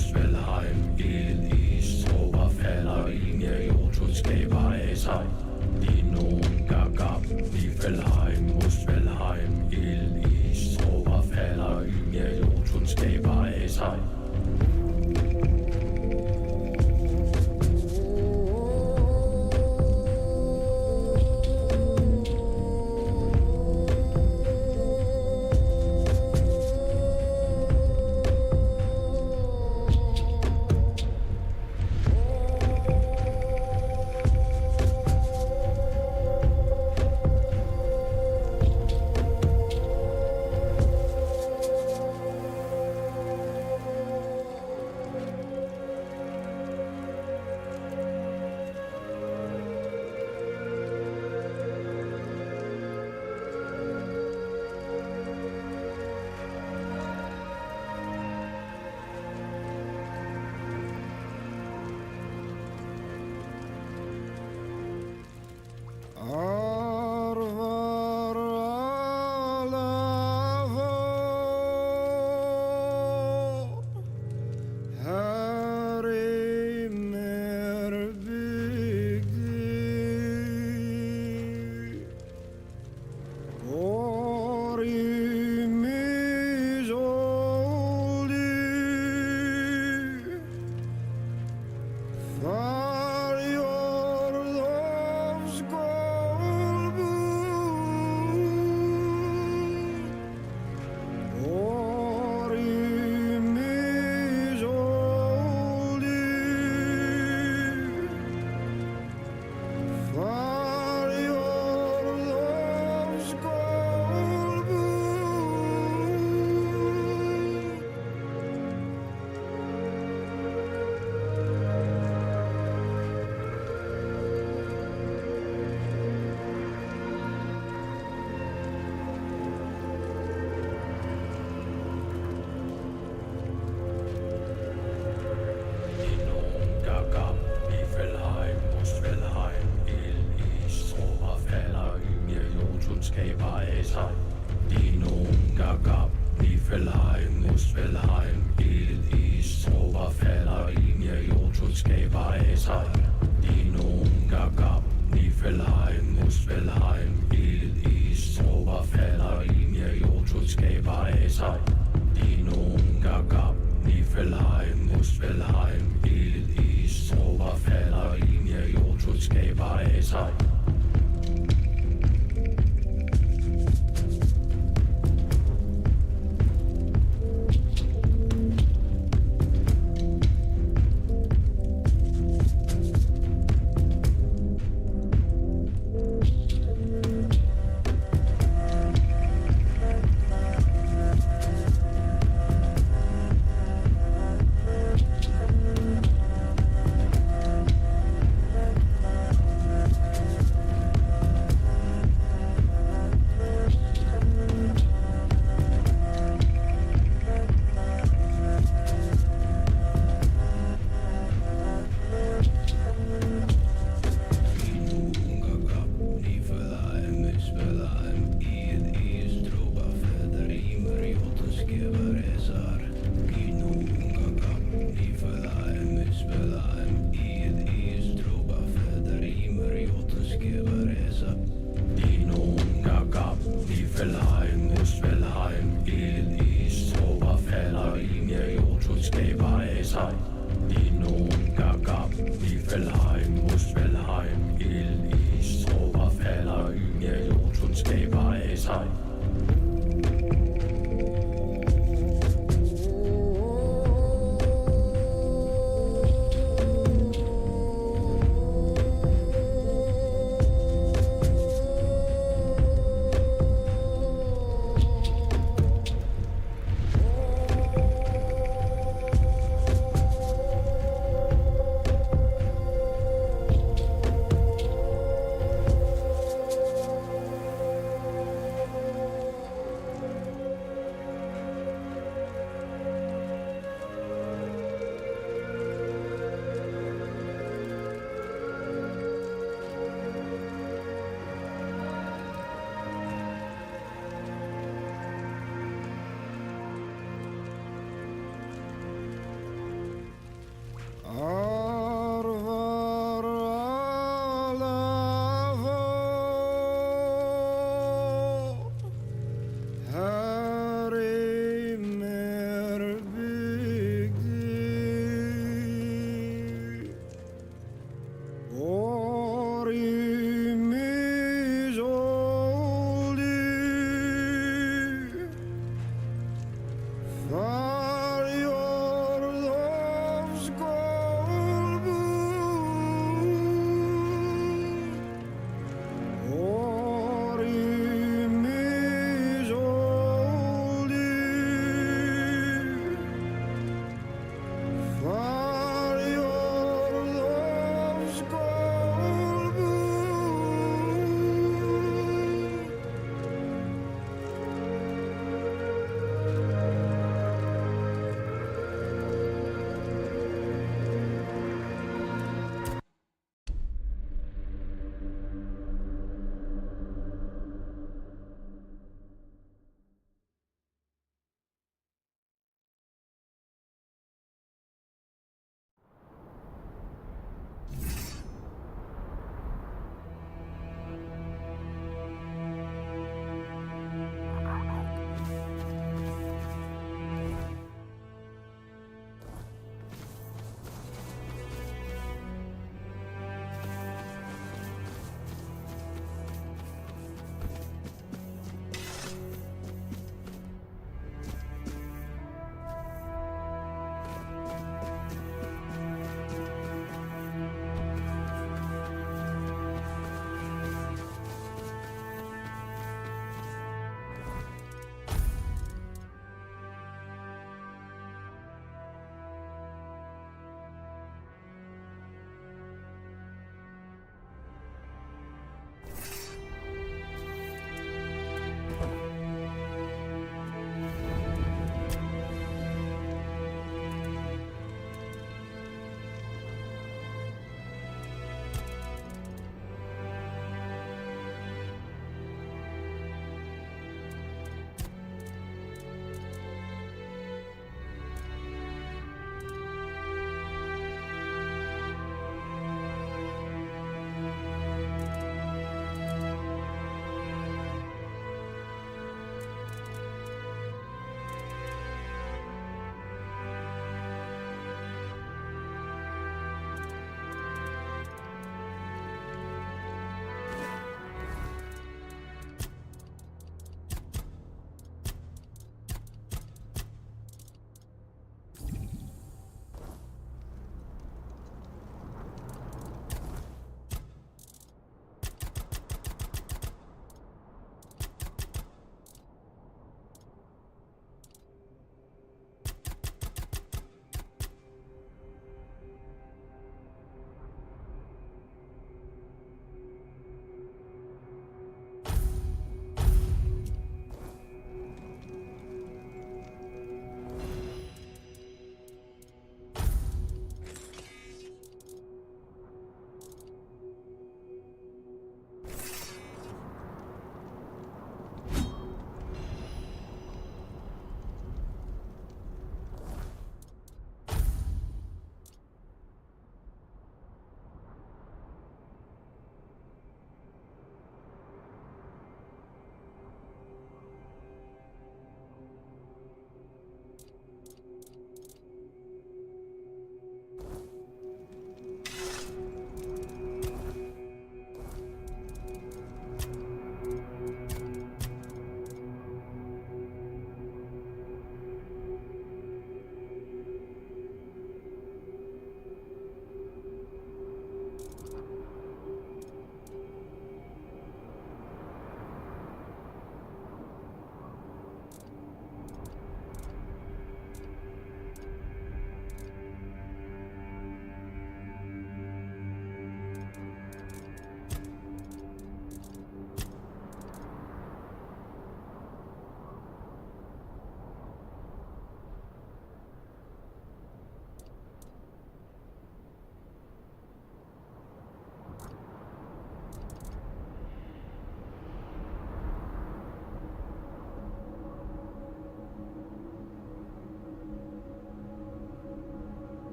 Muspelheim, ild, is, tropper falder ind, Jotun skaber af sig. Dinoen gagab, Niflheim, Muspelheim, ild, is, tropper falder ind, Jotun skaber af sig.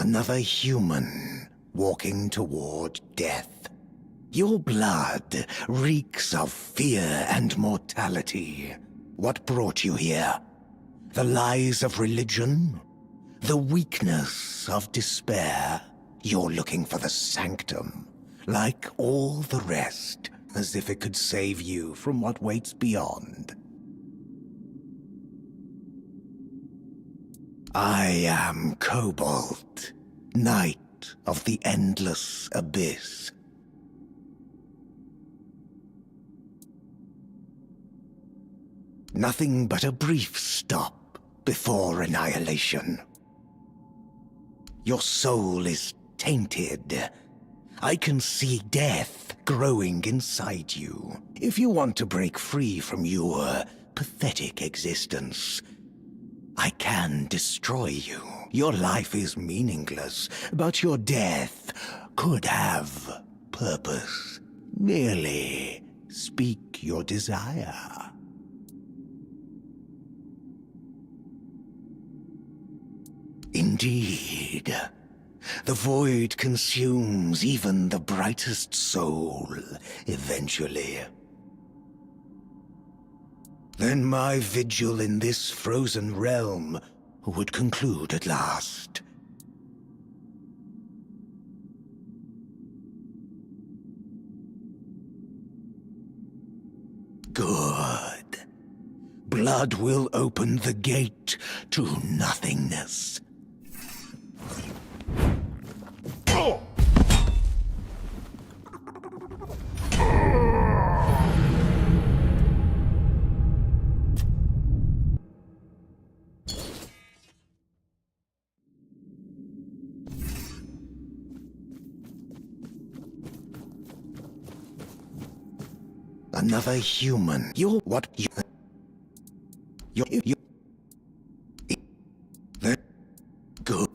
Another human walking toward death. Your blood reeks of fear and mortality. What brought you here? The lies of religion? The weakness of despair? You're looking for the sanctum, like all the rest, as if it could save you from what waits beyond. I am Cobalt, Knight of the Endless Abyss. Nothing but a brief stop before annihilation. Your soul is tainted. I can see death growing inside you. If you want to break free from your pathetic existence, I can destroy you. Your life is meaningless, but your death could have purpose. Merely speak your desire. Indeed. The void consumes even the brightest soul, eventually. Then my vigil in this frozen realm would conclude at last. Good. Blood will open the gate to nothingness. Another human. You're what? You're good.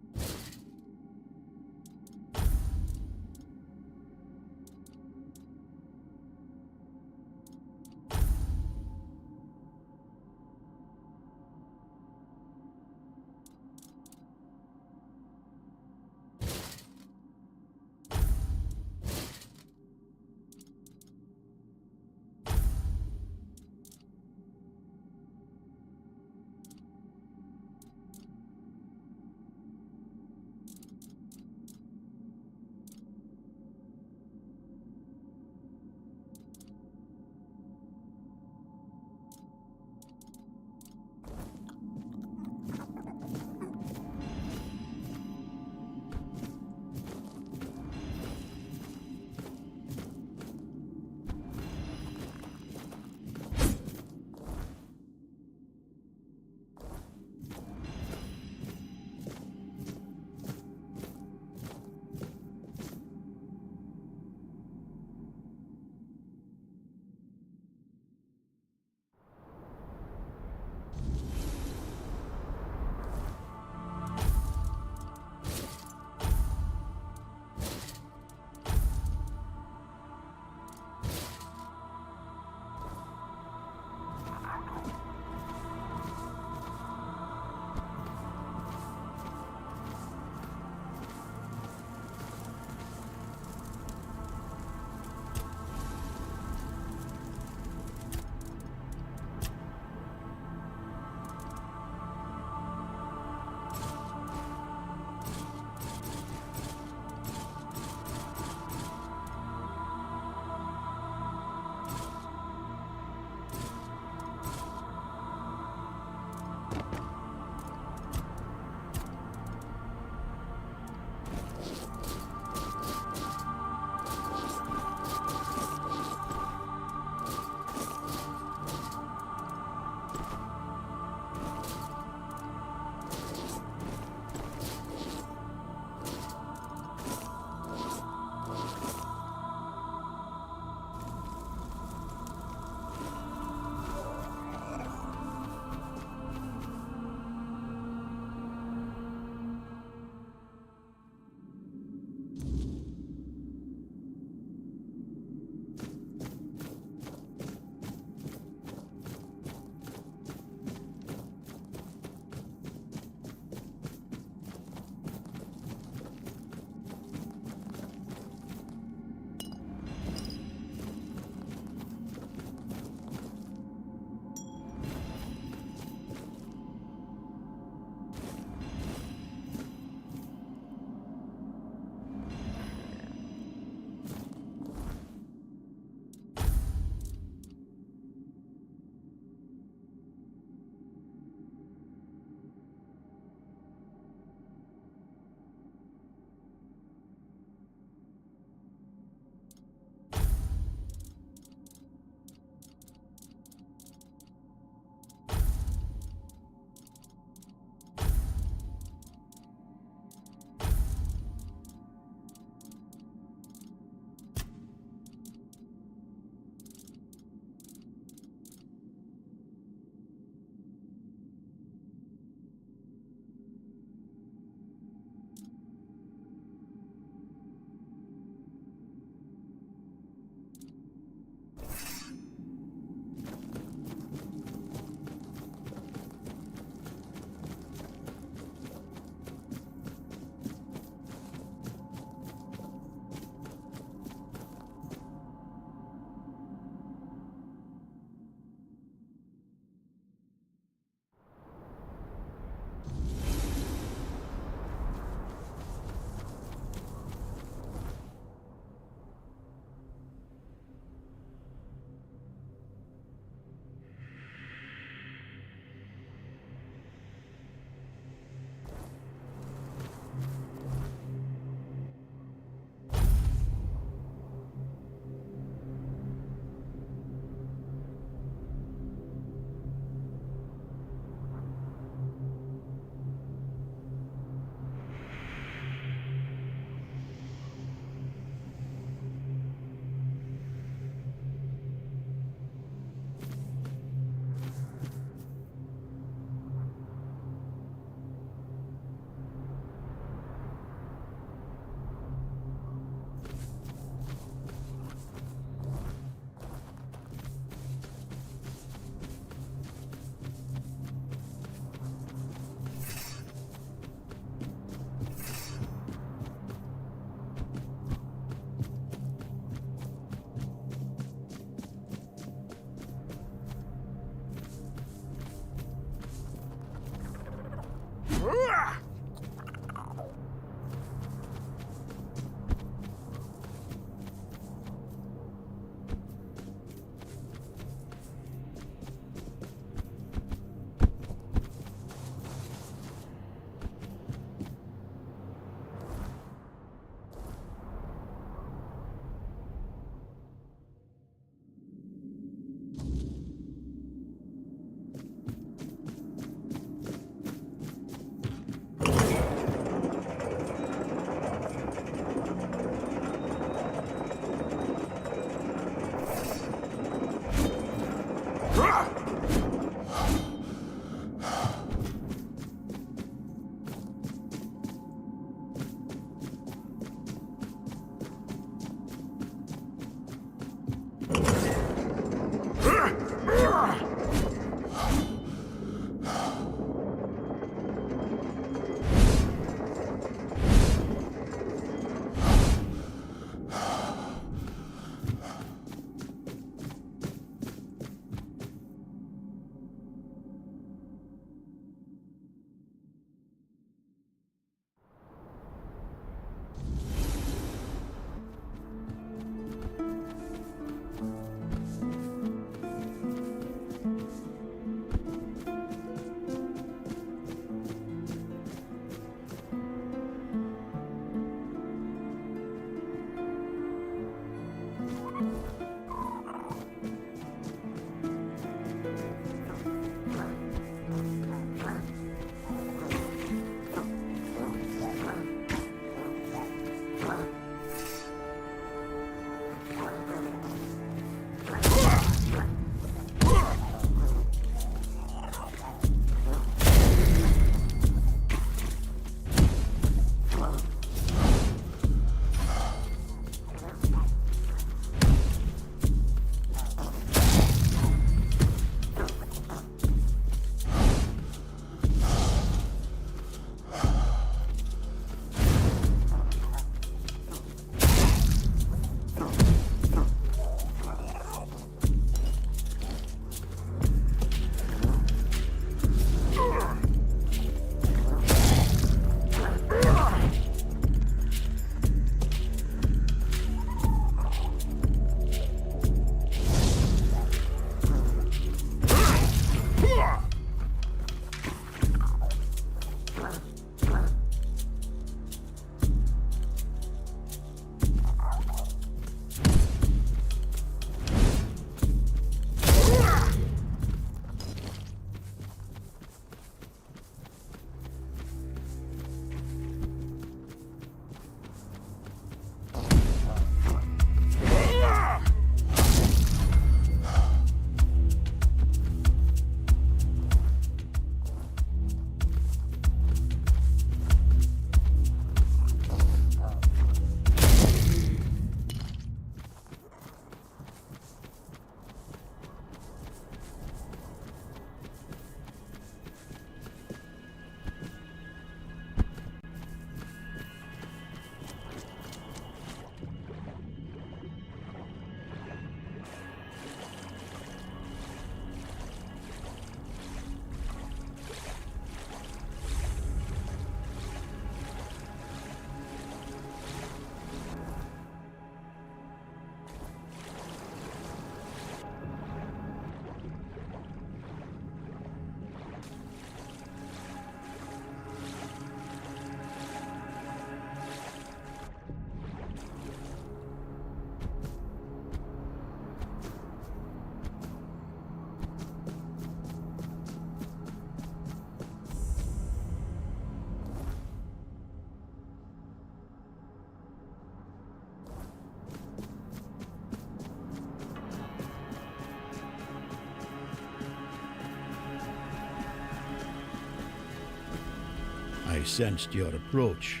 I sensed your approach,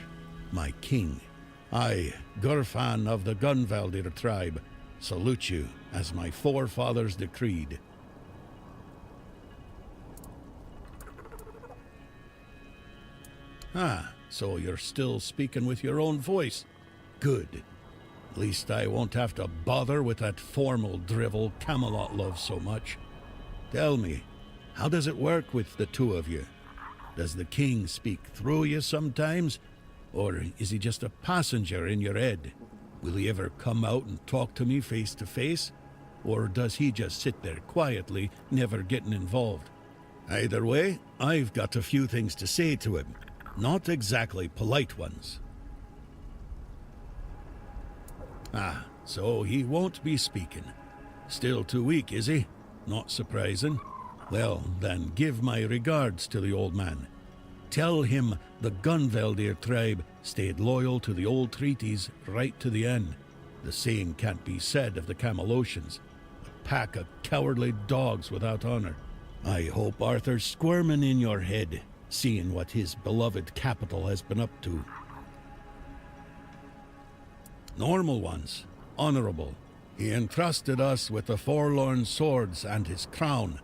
my king. I, Gurfan of the Gunvaldir tribe, salute you as my forefathers decreed. Ah, so you're still speaking with your own voice. Good. At least I won't have to bother with that formal drivel Camelot loves so much. Tell me, how does it work with the two of you? Does the king speak through you sometimes? Or is he just a passenger in your head? Will he ever come out and talk to me face to face? Or does he just sit there quietly, never getting involved? Either way, I've got a few things to say to him. Not exactly polite ones. Ah, so he won't be speaking. Still too weak, is he? Not surprising. Well, then give my regards to the old man. Tell him the Gunveldir tribe stayed loyal to the old treaties right to the end. The same can't be said of the Camelocians. A pack of cowardly dogs without honor. I hope Arthur's squirming in your head, seeing what his beloved capital has been up to. Normal ones, honorable. He entrusted us with the forlorn swords and his crown,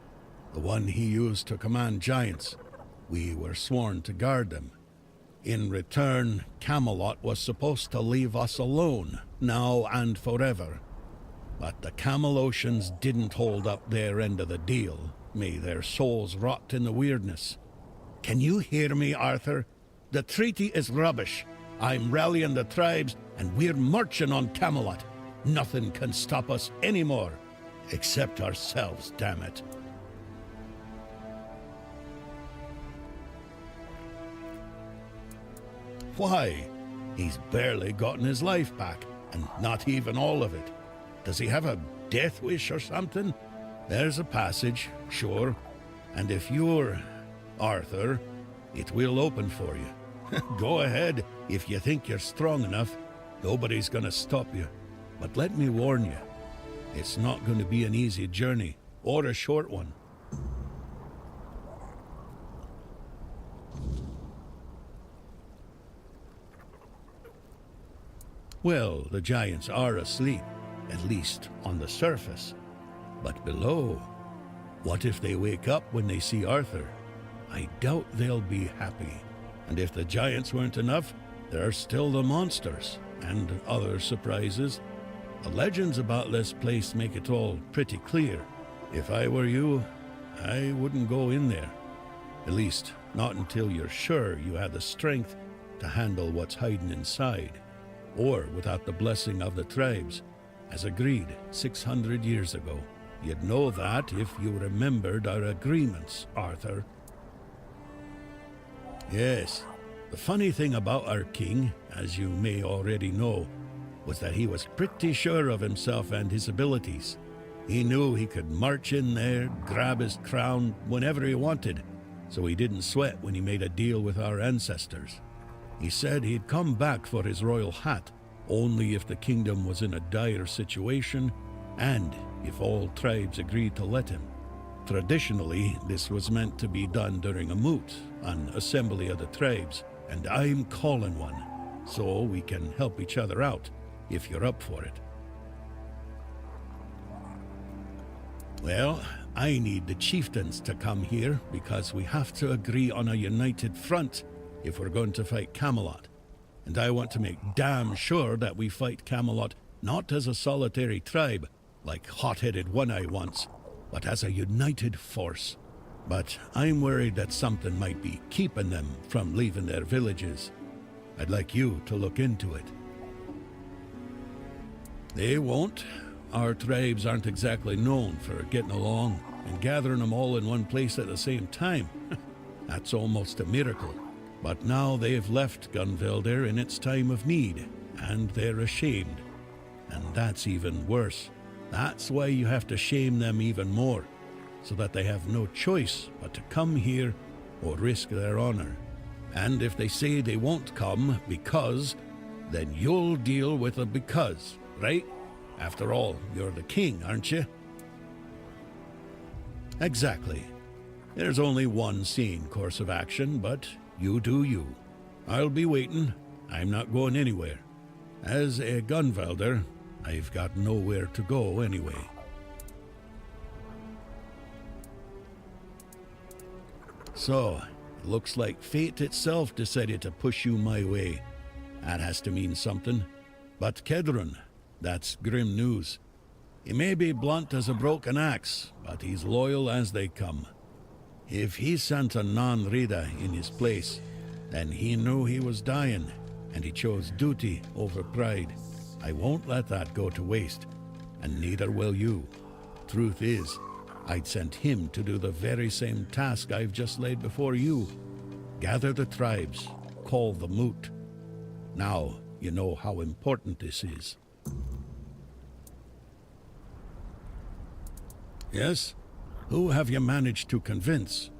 the one he used to command giants. We were sworn to guard them. In return, Camelot was supposed to leave us alone, now and forever. But the Camelocians didn't hold up their end of the deal. May their souls rot in the weirdness. Can you hear me, Arthur? The treaty is rubbish. I'm rallying the tribes, and we're marching on Camelot. Nothing can stop us anymore. Except ourselves, damn it. Why? He's barely gotten his life back, and not even all of it. Does he have a death wish or something? There's a passage, sure. And if you're Arthur, it will open for you. Go ahead if you think you're strong enough. Nobody's gonna stop you. But let me warn you, it's not gonna be an easy journey, or a short one. Well, the giants are asleep, at least on the surface. But below, what if they wake up when they see Arthur? I doubt they'll be happy. And if the giants weren't enough, there are still the monsters, and other surprises. The legends about this place make it all pretty clear. If I were you, I wouldn't go in there. At least, not until you're sure you have the strength to handle what's hiding inside. Or without the blessing of the tribes, as agreed 600 years ago. You'd know that if you remembered our agreements, Arthur. Yes, the funny thing about our king, as you may already know, was that he was pretty sure of himself and his abilities. He knew he could march in there, grab his crown whenever he wanted, so he didn't sweat when he made a deal with our ancestors. He said he'd come back for his royal hat only if the kingdom was in a dire situation and if all tribes agreed to let him. Traditionally, this was meant to be done during a moot, an assembly of the tribes, and I'm calling one, so we can help each other out if you're up for it. Well, I need the chieftains to come here because we have to agree on a united front if we're going to fight Camelot. And I want to make damn sure that we fight Camelot not as a solitary tribe, like hot-headed One-Eye once, but as a united force. But I'm worried that something might be keeping them from leaving their villages. I'd like you to look into it. They won't. Our tribes aren't exactly known for getting along, and gathering them all in one place at the same time. That's almost a miracle. But now they've left Gunveldir in its time of need, and they're ashamed. And that's even worse. That's why you have to shame them even more, so that they have no choice but to come here or risk their honor. And if they say they won't come because, then you'll deal with a because, right? After all, you're the king, aren't you? Exactly. There's only one sane course of action, but you do you. I'll be waiting. I'm not going anywhere. As a Gunveldir, I've got nowhere to go anyway. So, it looks like fate itself decided to push you my way. That has to mean something. But Kedrun, that's grim news. He may be blunt as a broken axe, but he's loyal as they come. If he sent a non-Rita in his place, then he knew he was dying, and he chose duty over pride. I won't let that go to waste, and neither will you. Truth is, I'd sent him to do the very same task I've just laid before you. Gather the tribes, call the moot. Now you know how important this is. Yes? Who have you managed to convince?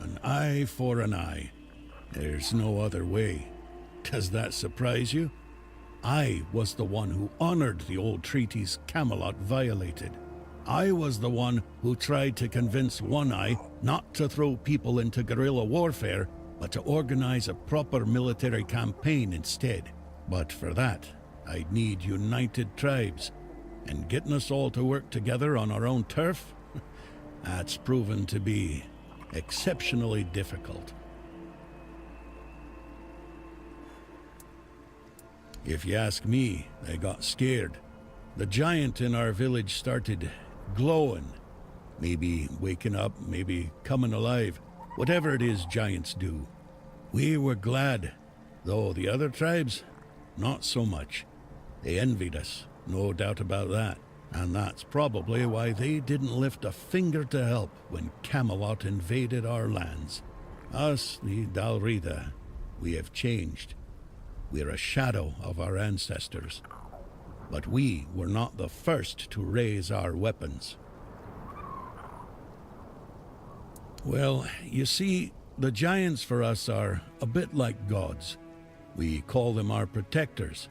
An eye for an eye. There's no other way. Does that surprise you? I was the one who honored the old treaties Camelot violated. I was the one who tried to convince One Eye not to throw people into guerrilla warfare, but to organize a proper military campaign instead. But for that, I'd need united tribes, and getting us all to work together on our own turf, that's proven to be exceptionally difficult. If you ask me, they got scared. The giant in our village started glowing. Maybe waking up, maybe coming alive. Whatever it is giants do. We were glad, though the other tribes, not so much. They envied us, no doubt about that. And that's probably why they didn't lift a finger to help when Camelot invaded our lands. Us, the Dalrita, we have changed. We're a shadow of our ancestors. But we were not the first to raise our weapons. Well, you see, the giants for us are a bit like gods. We call them our protectors.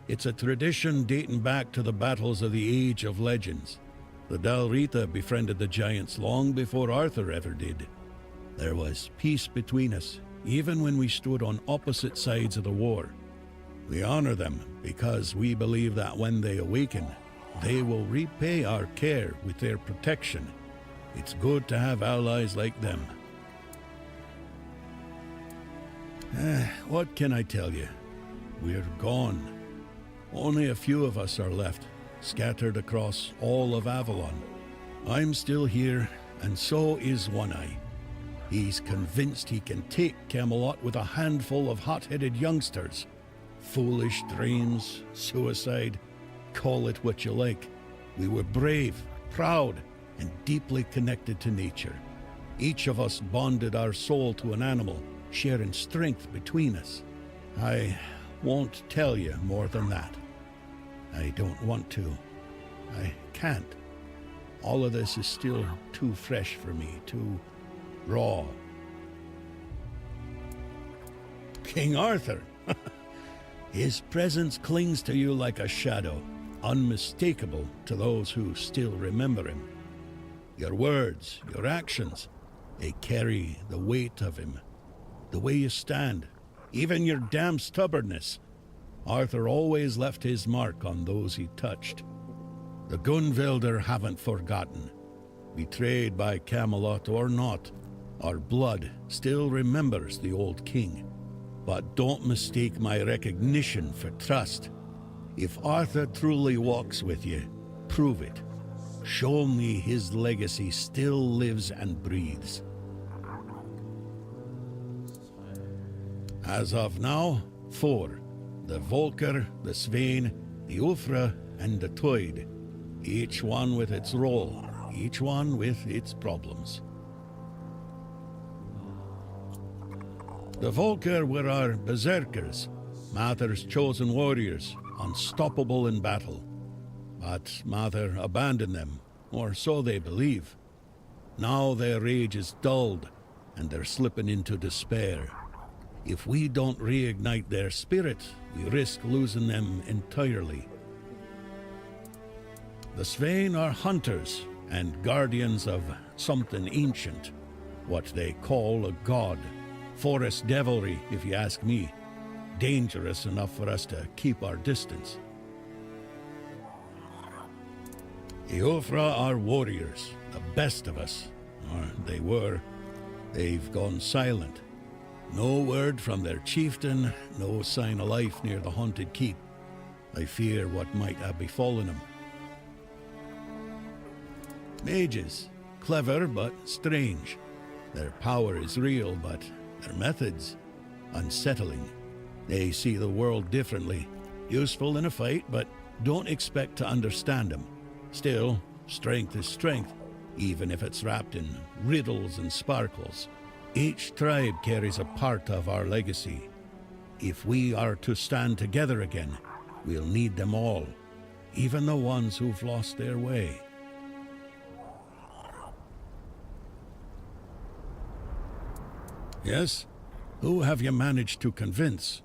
It's a tradition dating back to the battles of the Age of Legends. The Dalrita befriended the giants long before Arthur ever did. There was peace between us, even when we stood on opposite sides of the war. We honor them because we believe that when they awaken, they will repay our care with their protection. It's good to have allies like them. What can I tell you? We're gone. Only a few of us are left, scattered across all of Avalon. I'm still here, and so is One Eye. He's convinced he can take Camelot with a handful of hot-headed youngsters. Foolish dreams, suicide, call it what you like. We were brave, proud, and deeply connected to nature. Each of us bonded our soul to an animal, sharing strength between us. I won't tell you more than that. I don't want to. I can't. All of this is still too fresh for me, too raw. King Arthur! His presence clings to you like a shadow, unmistakable to those who still remember him. Your words, your actions, they carry the weight of him. The way you stand, even your damn stubbornness. Arthur always left his mark on those he touched. The Gunvelder haven't forgotten. Betrayed by Camelot or not, our blood still remembers the old king. But don't mistake my recognition for trust. If Arthur truly walks with you, prove it. Show me his legacy still lives and breathes. As of now, 4. The Volker, the Svein, the Ulfra, and the Toid. Each one with its role, each one with its problems. The Volker were our berserkers, Mather's chosen warriors, unstoppable in battle. But Mather abandoned them, or so they believe. Now their rage is dulled, and they're slipping into despair. If we don't reignite their spirit, we risk losing them entirely. The Svein are hunters and guardians of something ancient, what they call a god. Forest devilry, if you ask me. Dangerous enough for us to keep our distance. The Ulfra are warriors, the best of us. Or they were. They've gone silent. No word from their chieftain, no sign of life near the haunted keep. I fear what might have befallen him. Mages, clever but strange. Their power is real, but their methods, unsettling. They see the world differently. Useful in a fight, but don't expect to understand them. Still, strength is strength, even if it's wrapped in riddles and sparkles. Each tribe carries a part of our legacy. If we are to stand together again, we'll need them all, even the ones who've lost their way. Yes? Who have you managed to convince?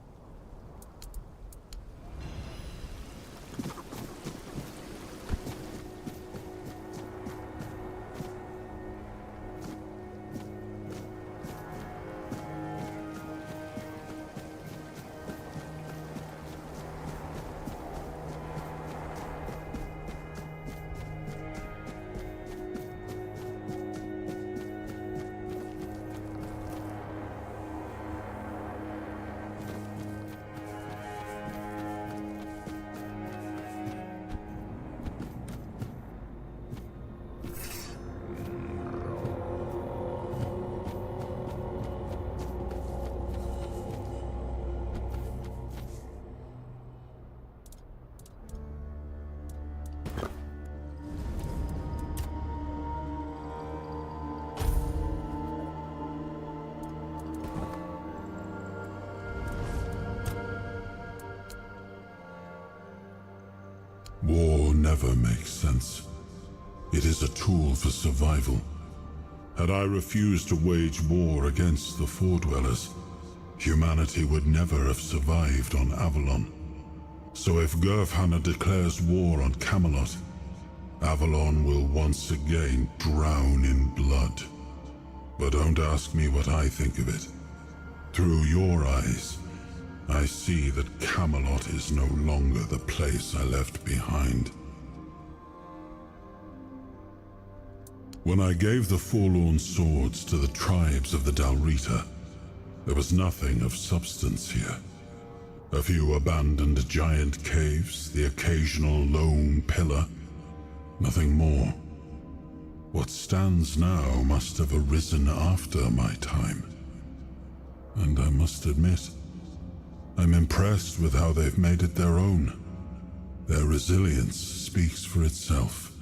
War never makes sense. It is a tool for survival. Had I refused to wage war against the Four-Dwellers, humanity would never have survived on Avalon. So if Gurfhanna declares war on Camelot, Avalon will once again drown in blood. But don't ask me what I think of it. Through your eyes, I see that Camelot is no longer the place I left behind. When I gave the forlorn swords to the tribes of the Dalrita, there was nothing of substance here. A few abandoned giant caves, the occasional lone pillar, nothing more. What stands now must have arisen after my time. And I must admit, I'm impressed with how they've made it their own. Their resilience speaks for itself.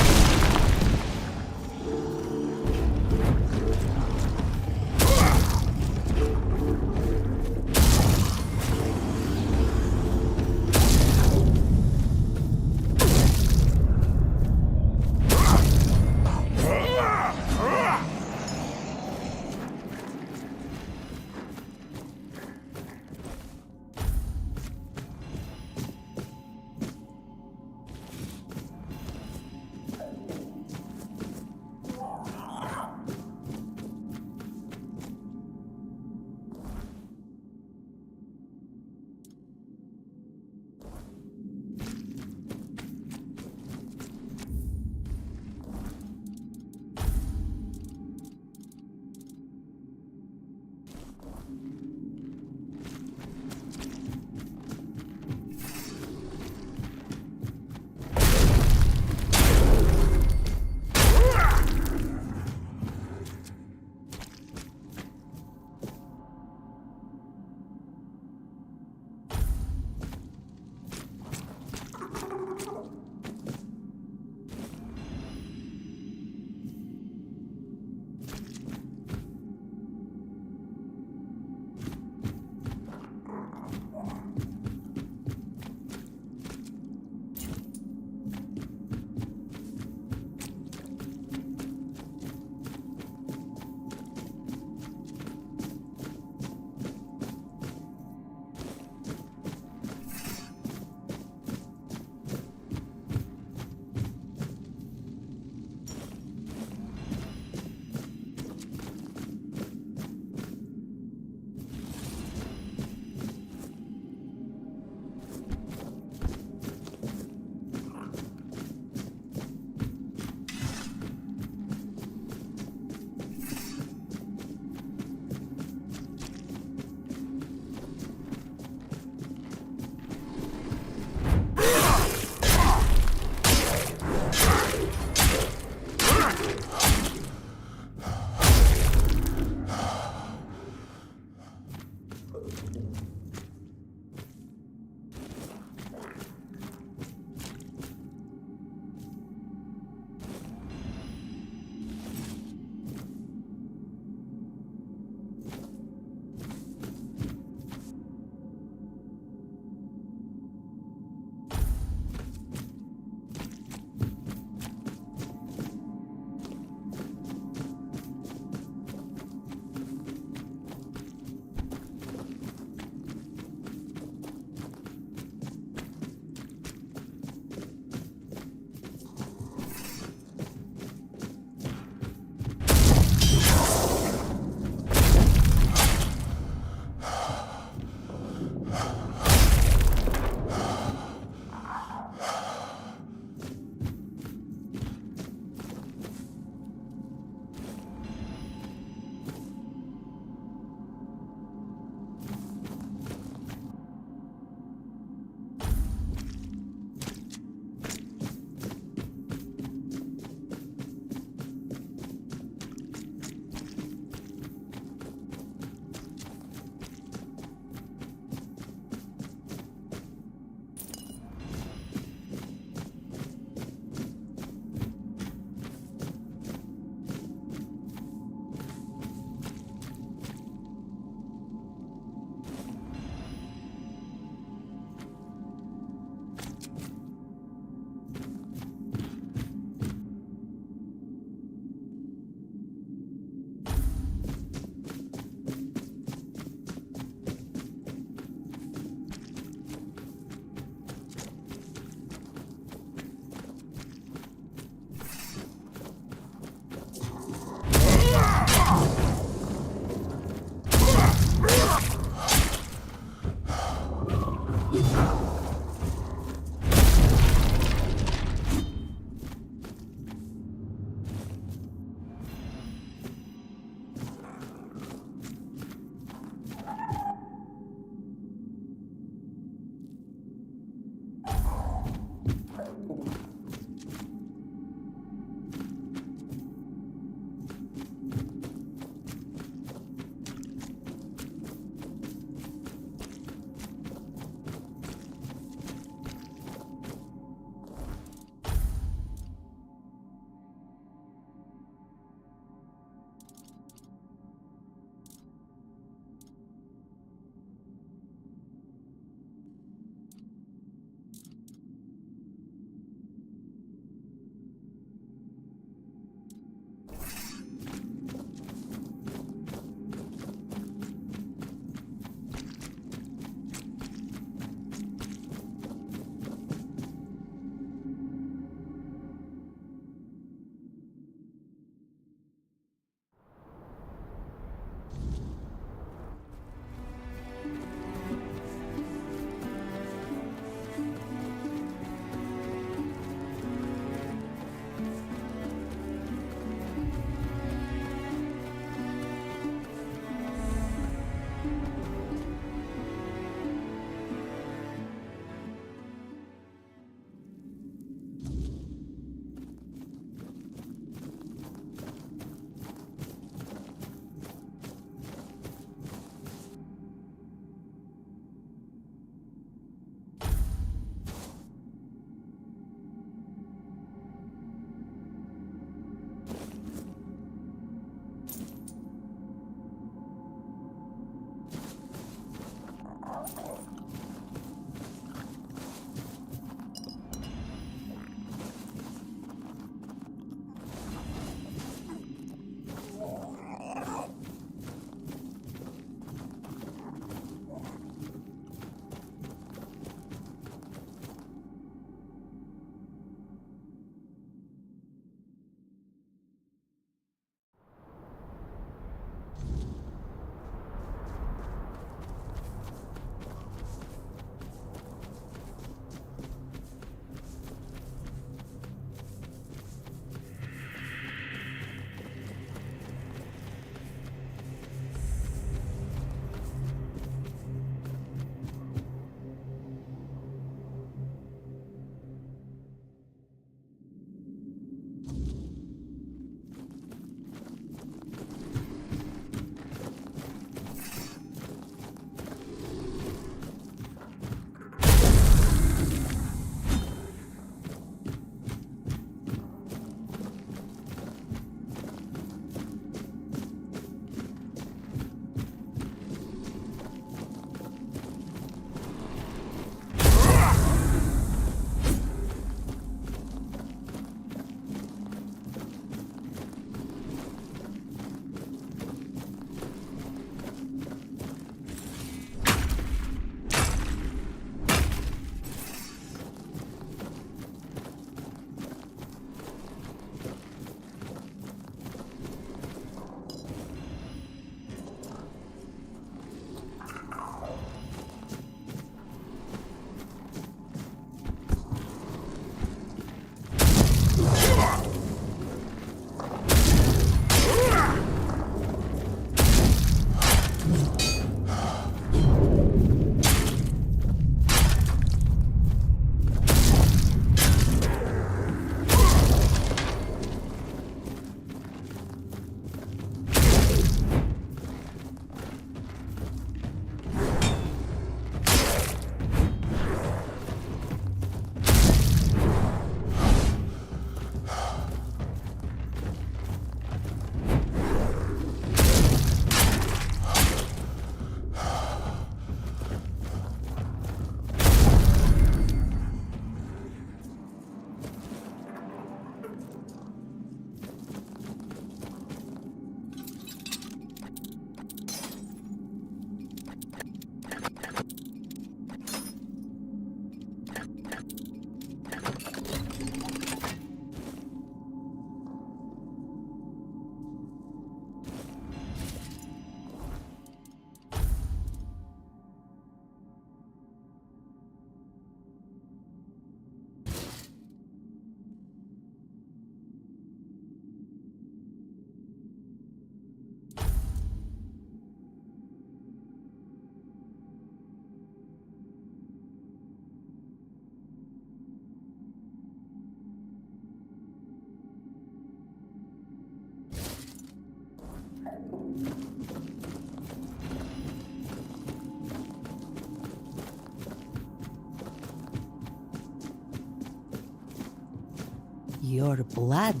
Your blood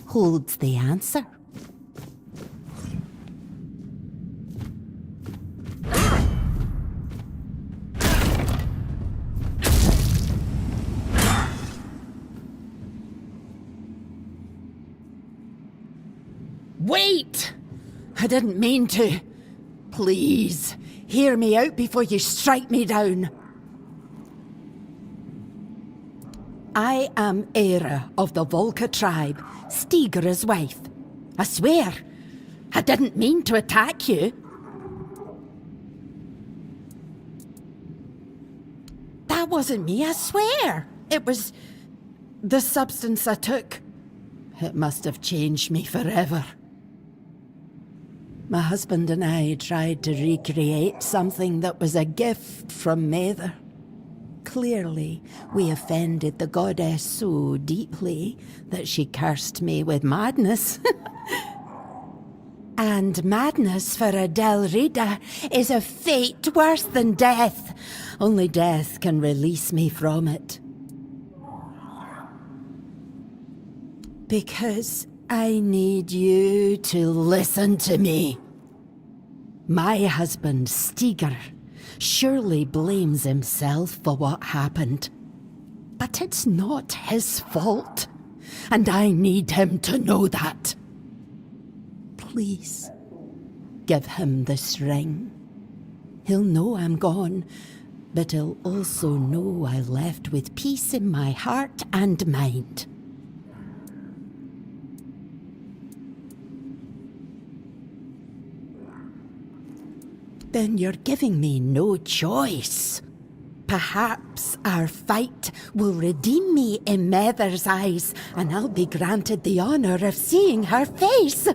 holds the answer. Wait! I didn't mean to. Please, hear me out before you strike me down. I am Era of the Volca tribe, Stigera's wife. I swear, I didn't mean to attack you. That wasn't me, I swear. It was the substance I took. It must have changed me forever. My husband and I tried to recreate something that was a gift from Mather. Clearly, we offended the goddess so deeply that she cursed me with madness. And madness for a Del Rida is a fate worse than death. Only death can release me from it. Because I need you to listen to me. My husband, Stiger, surely blames himself for what happened. But it's not his fault. And I need him to know that. Please, give him this ring. He'll know I'm gone, but he'll also know I left with peace in my heart and mind. Then you're giving me no choice. Perhaps our fight will redeem me in Mather's eyes, and I'll be granted the honor of seeing her face.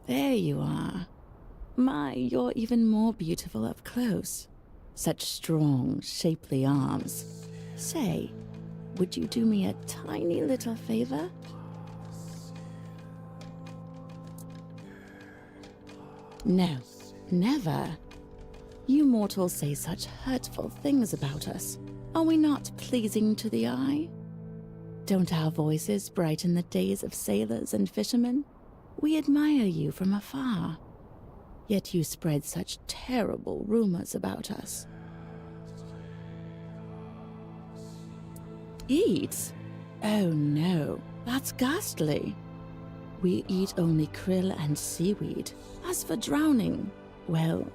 There you are. My, you're even more beautiful up close. Such strong, shapely arms. Say, would you do me a tiny little favor? No, never. You mortals say such hurtful things about us. Are we not pleasing to the eye? Don't our voices brighten the days of sailors and fishermen? We admire you from afar. Yet you spread such terrible rumors about us. Eat? Oh no, that's ghastly. We eat only krill and seaweed. As for drowning, well,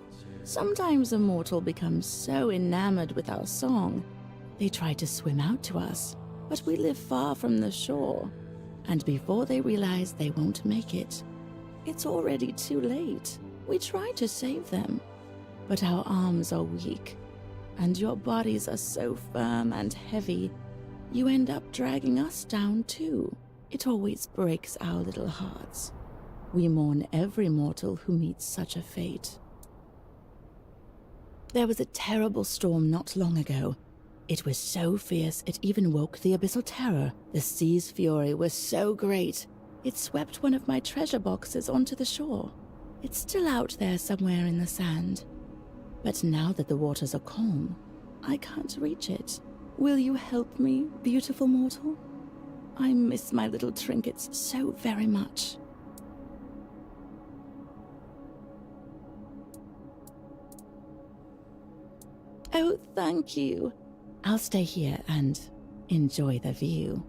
sometimes a mortal becomes so enamored with our song, they try to swim out to us, but we live far from the shore, and before they realize they won't make it, it's already too late. We try to save them, but our arms are weak, and your bodies are so firm and heavy, you end up dragging us down too. It always breaks our little hearts. We mourn every mortal who meets such a fate. There was a terrible storm not long ago. It was so fierce it even woke the abyssal terror. The sea's fury was so great, it swept one of my treasure boxes onto the shore. It's still out there somewhere in the sand. But now that the waters are calm, I can't reach it. Will you help me, beautiful mortal? I miss my little trinkets so very much. Oh, thank you. I'll stay here and enjoy the view.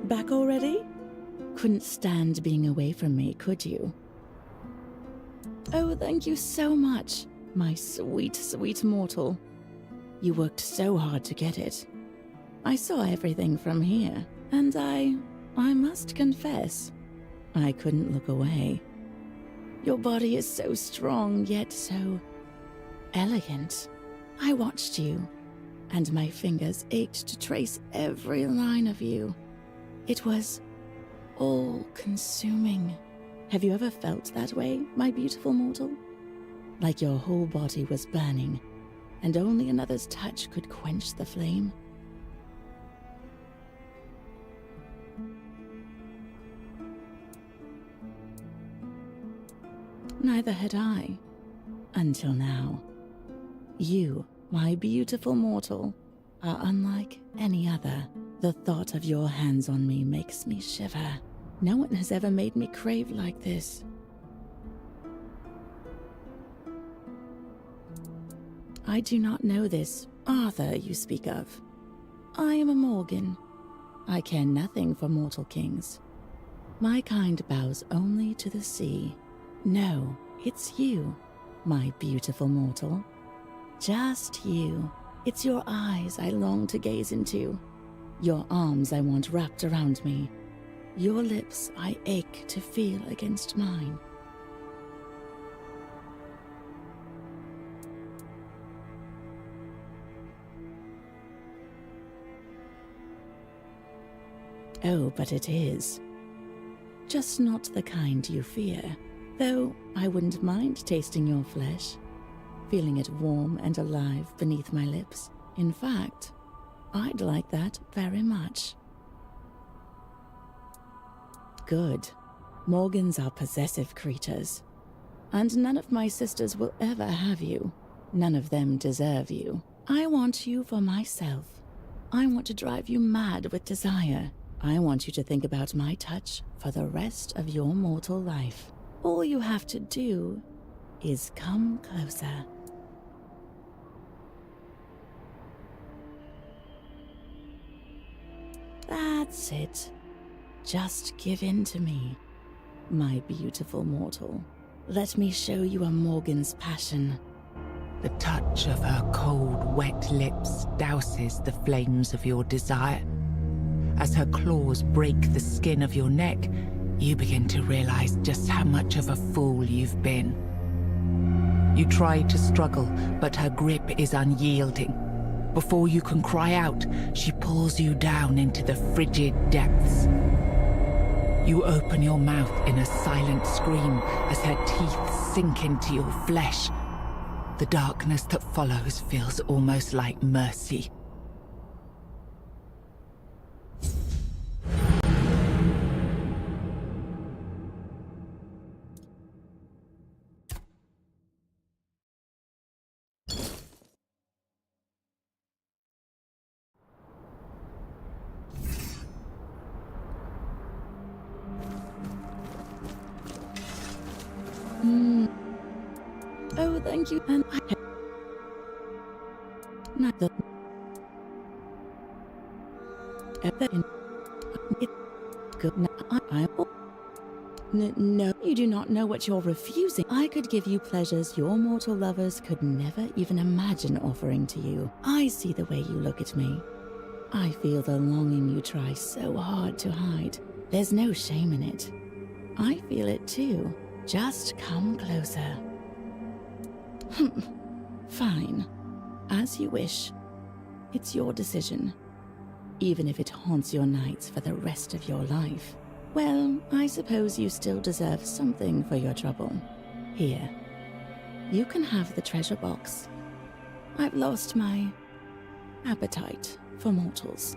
Back already? Couldn't stand being away from me, could you? Oh, thank you so much, my sweet, sweet mortal. You worked so hard to get it. I saw everything from here, and I must confess, I couldn't look away. Your body is so strong, yet so elegant. I watched you, and my fingers ached to trace every line of you. It was all-consuming. Have you ever felt that way, my beautiful mortal? Like your whole body was burning, and only another's touch could quench the flame? Neither had I, until now. You, my beautiful mortal, are unlike any other. The thought of your hands on me makes me shiver. No one has ever made me crave like this. I do not know this Arthur you speak of. I am a Morgan. I care nothing for mortal kings. My kind bows only to the sea. No, it's you, my beautiful mortal. Just you. It's your eyes I long to gaze into. Your arms I want wrapped around me. Your lips I ache to feel against mine. Oh, but it is. Just not the kind you fear. Though I wouldn't mind tasting your flesh, feeling it warm and alive beneath my lips. In fact, I'd like that very much. Good. Morgans are possessive creatures, and none of my sisters will ever have you. None of them deserve you. I want you for myself. I want to drive you mad with desire. I want you to think about my touch for the rest of your mortal life. All you have to do is come closer. That's it. Just give in to me, my beautiful mortal. Let me show you a Morgan's passion. The touch of her cold, wet lips douses the flames of your desire. As her claws break the skin of your neck, you begin to realize just how much of a fool you've been. You try to struggle, but her grip is unyielding. Before you can cry out, she pulls you down into the frigid depths. You open your mouth in a silent scream as her teeth sink into your flesh. The darkness that follows feels almost like mercy. Oh, thank you, and I... Neither... Good now, No, you do not know what you're refusing. I could give you pleasures your mortal lovers could never even imagine offering to you. I see the way you look at me. I feel the longing you try so hard to hide. There's no shame in it. I feel it too. Just come closer. Fine. As you wish. It's your decision. Even if it haunts your nights for the rest of your life. Well, I suppose you still deserve something for your trouble. Here. You can have the treasure box. I've lost my appetite for mortals.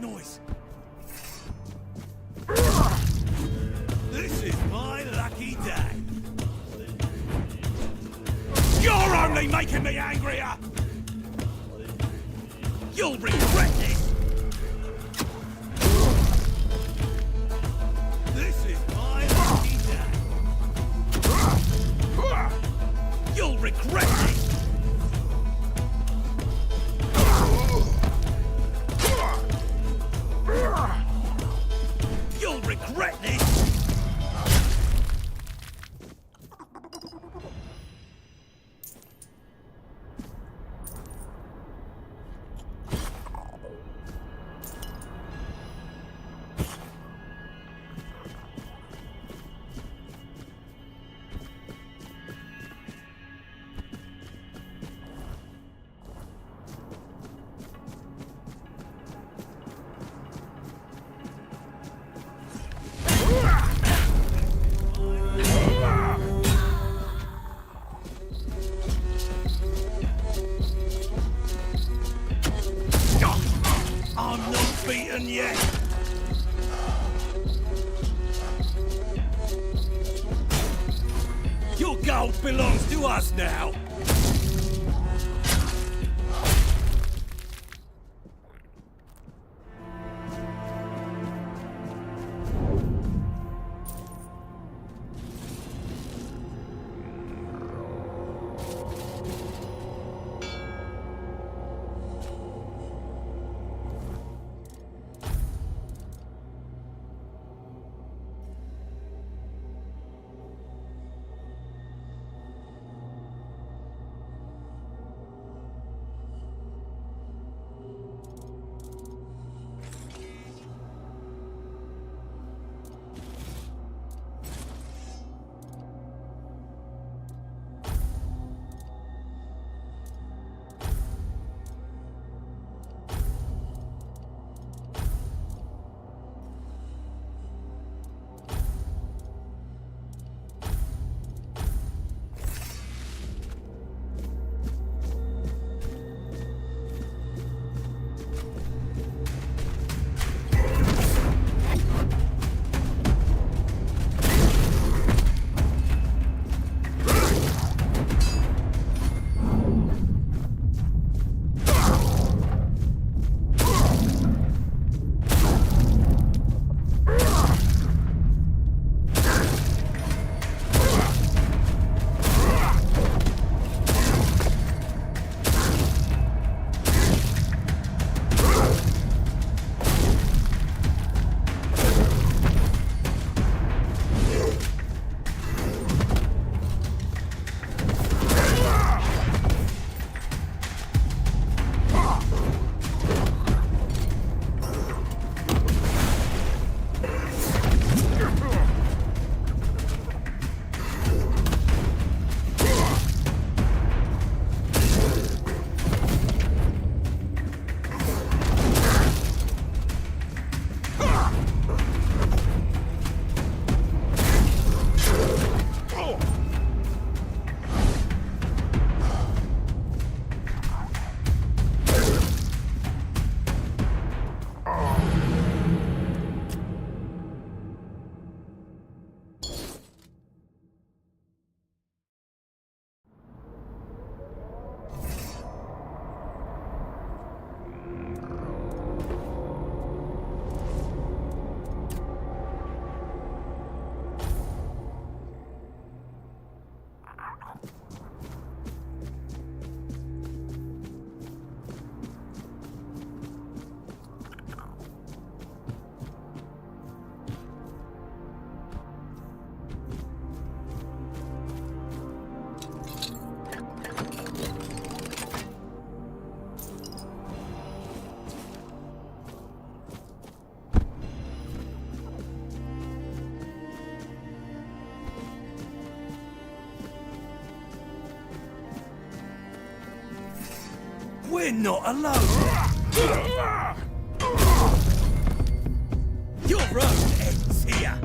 noise? This is my lucky day. You're only making me angrier! You'll regret this! This is my lucky day. You'll regret this! You'll regret this! I'm not beaten yet! Your gold belongs to us now! We're not alone! Your road ends here!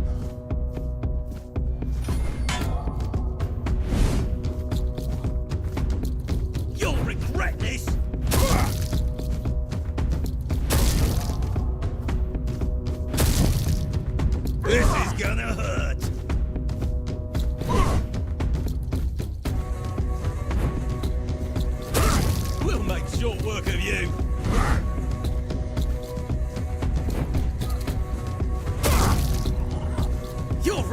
You'll regret this! short work of you. You're...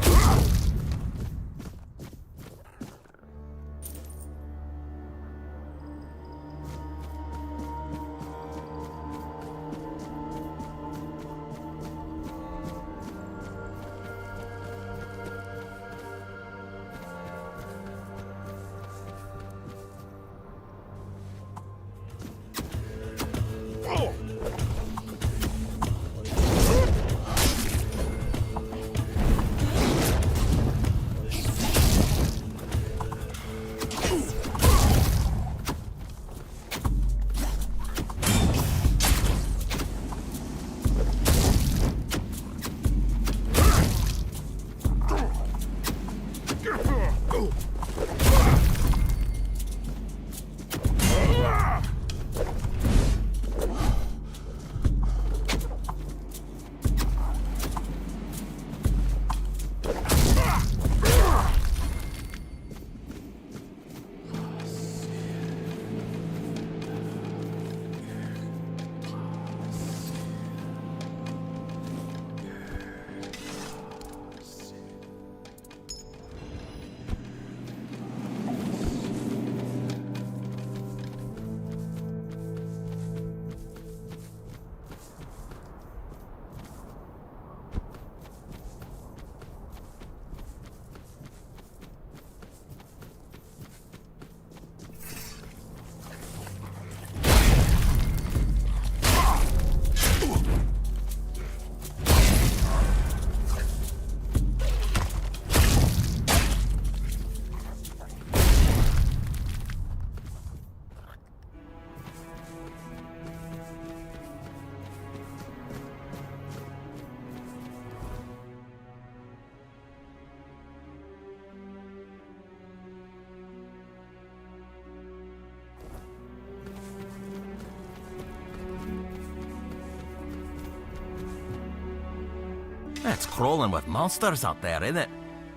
It's crawling with monsters out there, isn't it?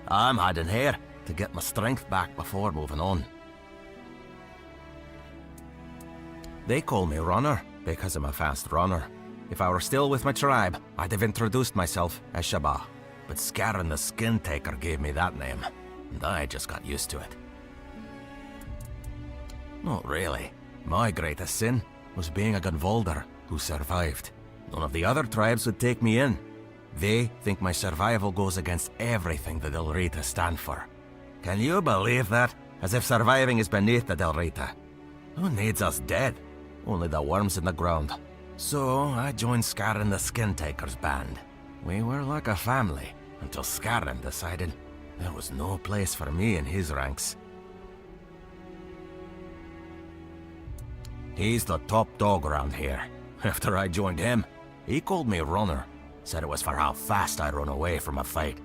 I'm hiding here to get my strength back before moving on. They call me Runner because I'm a fast runner. If I were still with my tribe, I'd have introduced myself as Shaba. But Scarin the Skin Taker gave me that name, and I just got used to it. Not really. My greatest sin was being a Gunvolder who survived. None of the other tribes would take me in. They think my survival goes against everything the Del Rita stand for. Can you believe that? As if surviving is beneath the Del Rita. Who needs us dead? Only the worms in the ground. So I joined Scarin the Skin Taker's band. We were like a family, until Scarin decided there was no place for me in his ranks. He's the top dog around here. After I joined him, he called me Runner. Said it was for how fast I run away from a fight.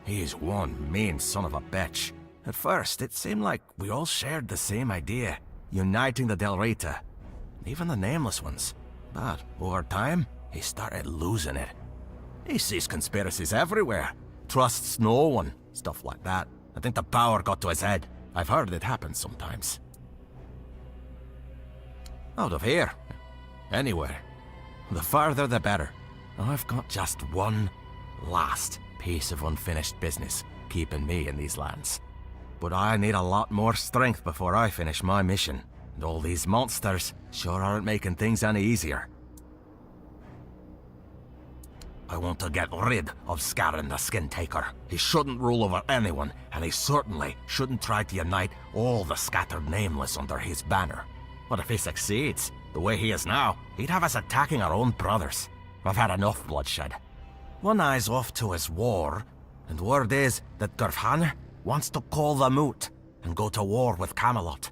He's one mean son of a bitch. At first, it seemed like we all shared the same idea, uniting the Del Rita, even the Nameless ones. But over time, he started losing it. He sees conspiracies everywhere, trusts no one, stuff like that. I think the power got to his head. I've heard it happen sometimes. Out of here. Anywhere. The farther the better. I've got just one last piece of unfinished business keeping me in these lands. But I need a lot more strength before I finish my mission. And all these monsters sure aren't making things any easier. I want to get rid of Scarin the Skin Taker. He shouldn't rule over anyone, and he certainly shouldn't try to unite all the scattered Nameless under his banner. But if he succeeds, the way he is now, he'd have us attacking our own brothers. I've had enough bloodshed. One eye's off to his war, and word is that Gurfhanr wants to call the moot and go to war with Camelot.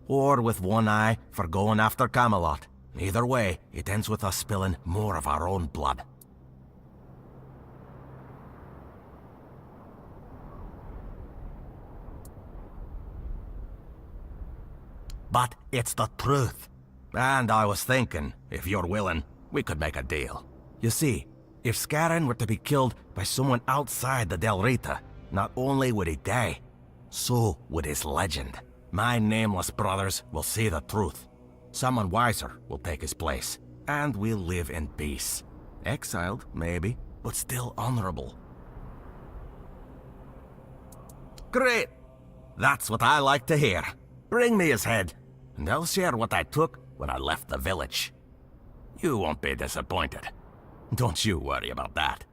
Or with One Eye for going after Camelot. Either way, it ends with us spilling more of our own blood. But it's the truth. And I was thinking, if you're willing, we could make a deal. You see, if Scarin were to be killed by someone outside the Del Rita, not only would he die, so would his legend. My Nameless brothers will see the truth. Someone wiser will take his place, and we'll live in peace. Exiled, maybe, but still honorable. Great! That's what I like to hear. Bring me his head, and I'll share what I took when I left the village. You won't be disappointed. Don't you worry about that.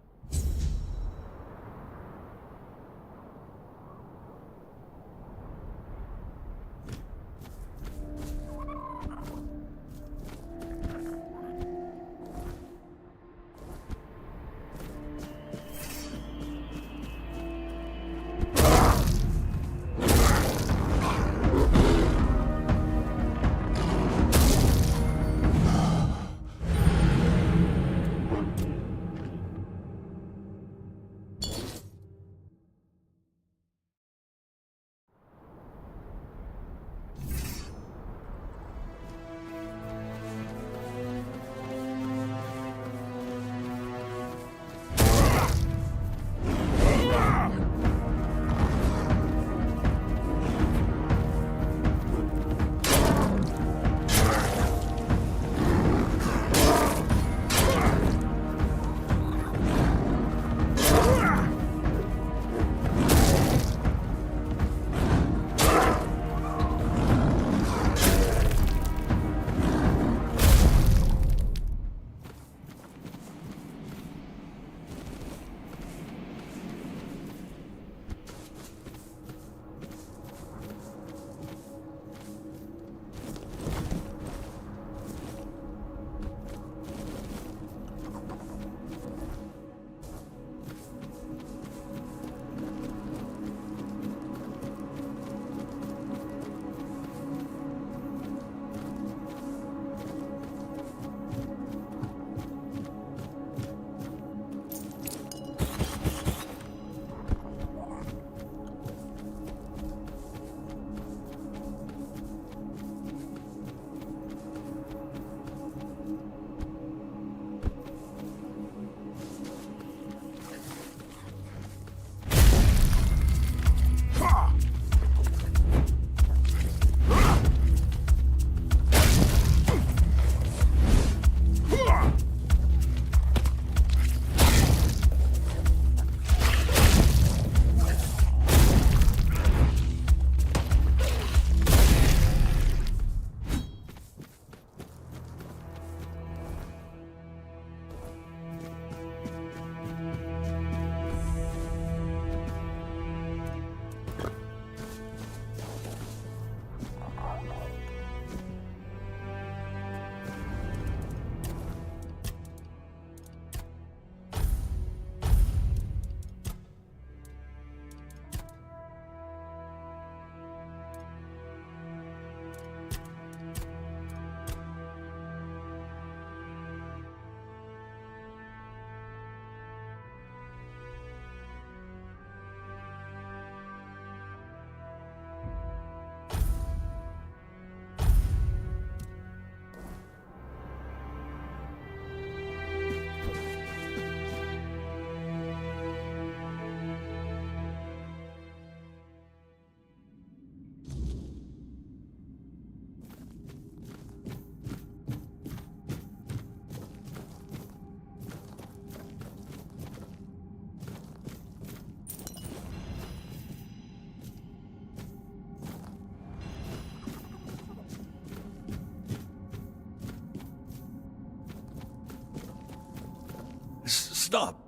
Stop!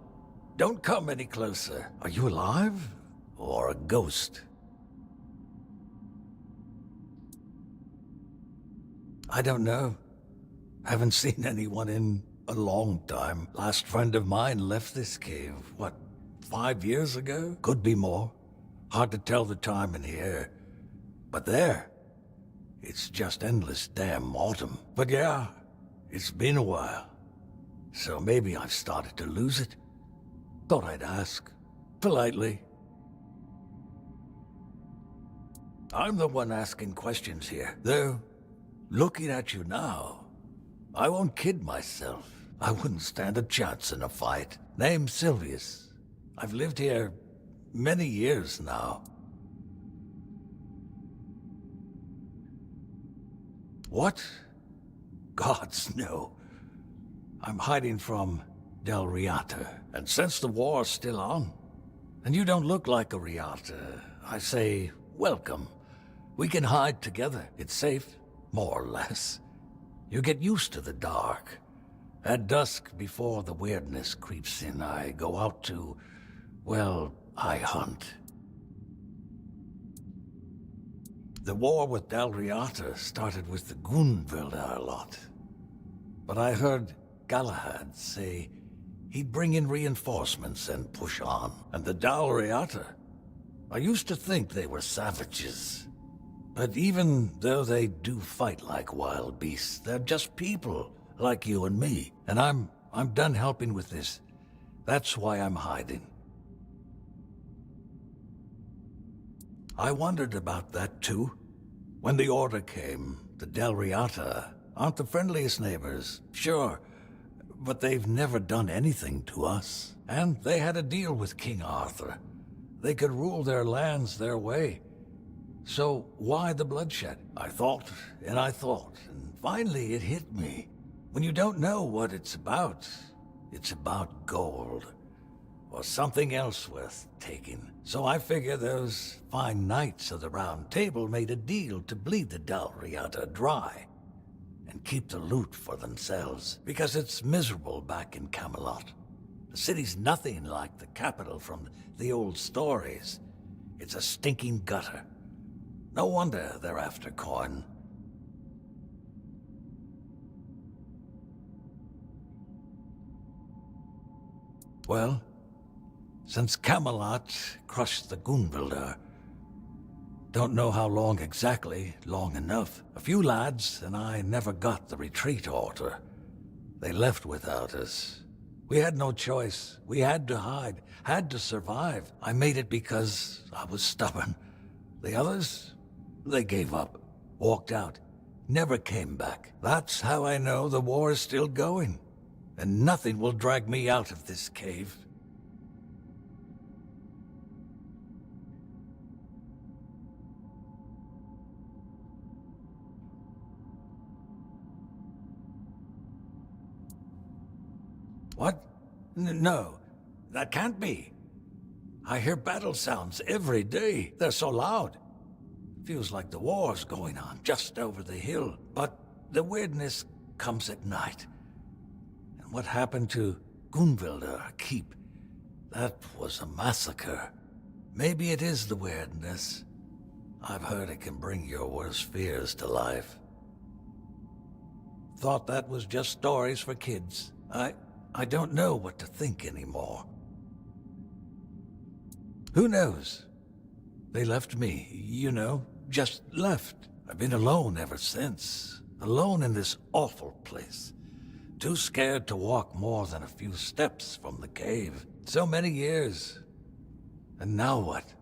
Don't come any closer. Are you alive? Or a ghost? I don't know. Haven't seen anyone in a long time. Last friend of mine left this cave, what, 5 years ago? Could be more. Hard to tell the time in here. But there, it's just endless damn autumn. But yeah, it's been a while. So maybe I've started to lose it. Thought I'd ask. Politely. I'm the one asking questions here. Though, looking at you now, I won't kid myself. I wouldn't stand a chance in a fight. Name's Sylvius. I've lived here many years now. What Gods, no. I'm hiding from Del Riata, and since the war's still on, and you don't look like a Riata, I say, welcome. We can hide together. It's safe, more or less. You get used to the dark. At dusk, before the weirdness creeps in, I go out to, well, I hunt. The war with Del Riata started with the Gunvildar lot. But I heard Galahad say he'd bring in reinforcements and push on. And the Del Riata, I used to think they were savages. But even though they do fight like wild beasts, they're just people, like you and me. And I'm done helping with this. That's why I'm hiding. I wondered about that too. When the order came, the Del Riata aren't the friendliest neighbors, sure, but they've never done anything to us. And they had a deal with King Arthur. They could rule their lands their way. So why the bloodshed? I thought, and finally it hit me. When you don't know what it's about gold. Or something else worth taking. So I figure those fine knights of the Round Table made a deal to bleed the Del Riata dry and keep the loot for themselves, because it's miserable back in Camelot. The city's nothing like the capital from the old stories. It's a stinking gutter. No wonder they're after coin. Well, since Camelot crushed the Gunvildar, don't know how long exactly, long enough. A few lads and I never got the retreat order. They left without us. We had no choice. We had to hide, had to survive. I made it because I was stubborn. The others, they gave up, walked out, never came back. That's how I know the war is still going, and nothing will drag me out of this cave. What? No, that can't be. I hear battle sounds every day. They're so loud. Feels like the war's going on just over the hill. But the weirdness comes at night. And what happened to Gunvildar Keep? That was a massacre. Maybe it is the weirdness. I've heard it can bring your worst fears to life. Thought that was just stories for kids. I don't know what to think anymore. Who knows? They left me, you know, just left. I've been alone ever since. Alone in this awful place. Too scared to walk more than a few steps from the cave. So many years. And now what?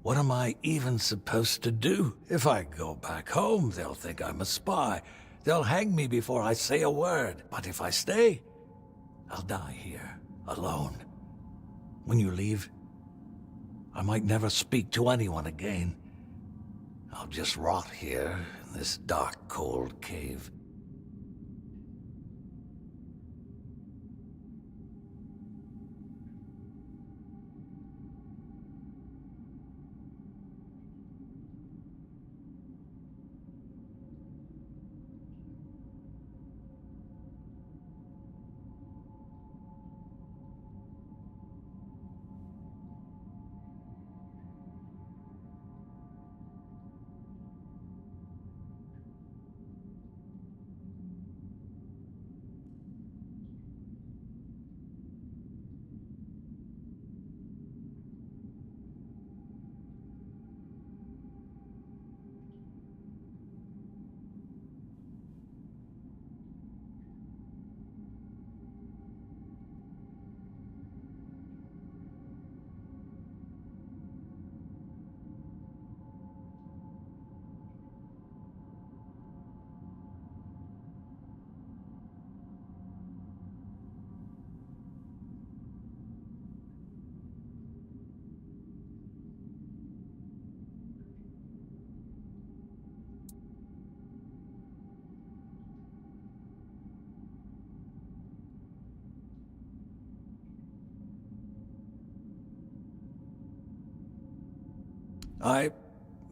What am I even supposed to do? If I go back home, they'll think I'm a spy. They'll hang me before I say a word. But if I stay, I'll die here, alone. When you leave, I might never speak to anyone again. I'll just rot here in this dark, cold cave.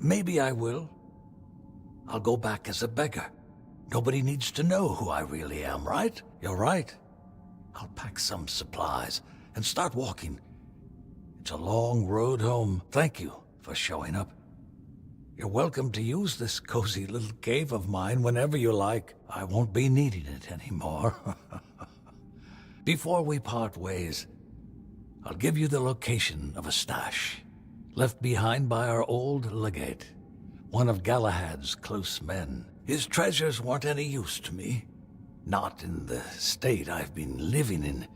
Maybe I will. I'll go back as a beggar. Nobody needs to know who I really am, right? You're right. I'll pack some supplies and start walking. It's a long road home. Thank you for showing up. You're welcome to use this cozy little cave of mine whenever you like. I won't be needing it anymore. Before we part ways, I'll give you the location of a stash left behind by our old legate, one of Galahad's close men. His treasures weren't any use to me, not in the state I've been living in,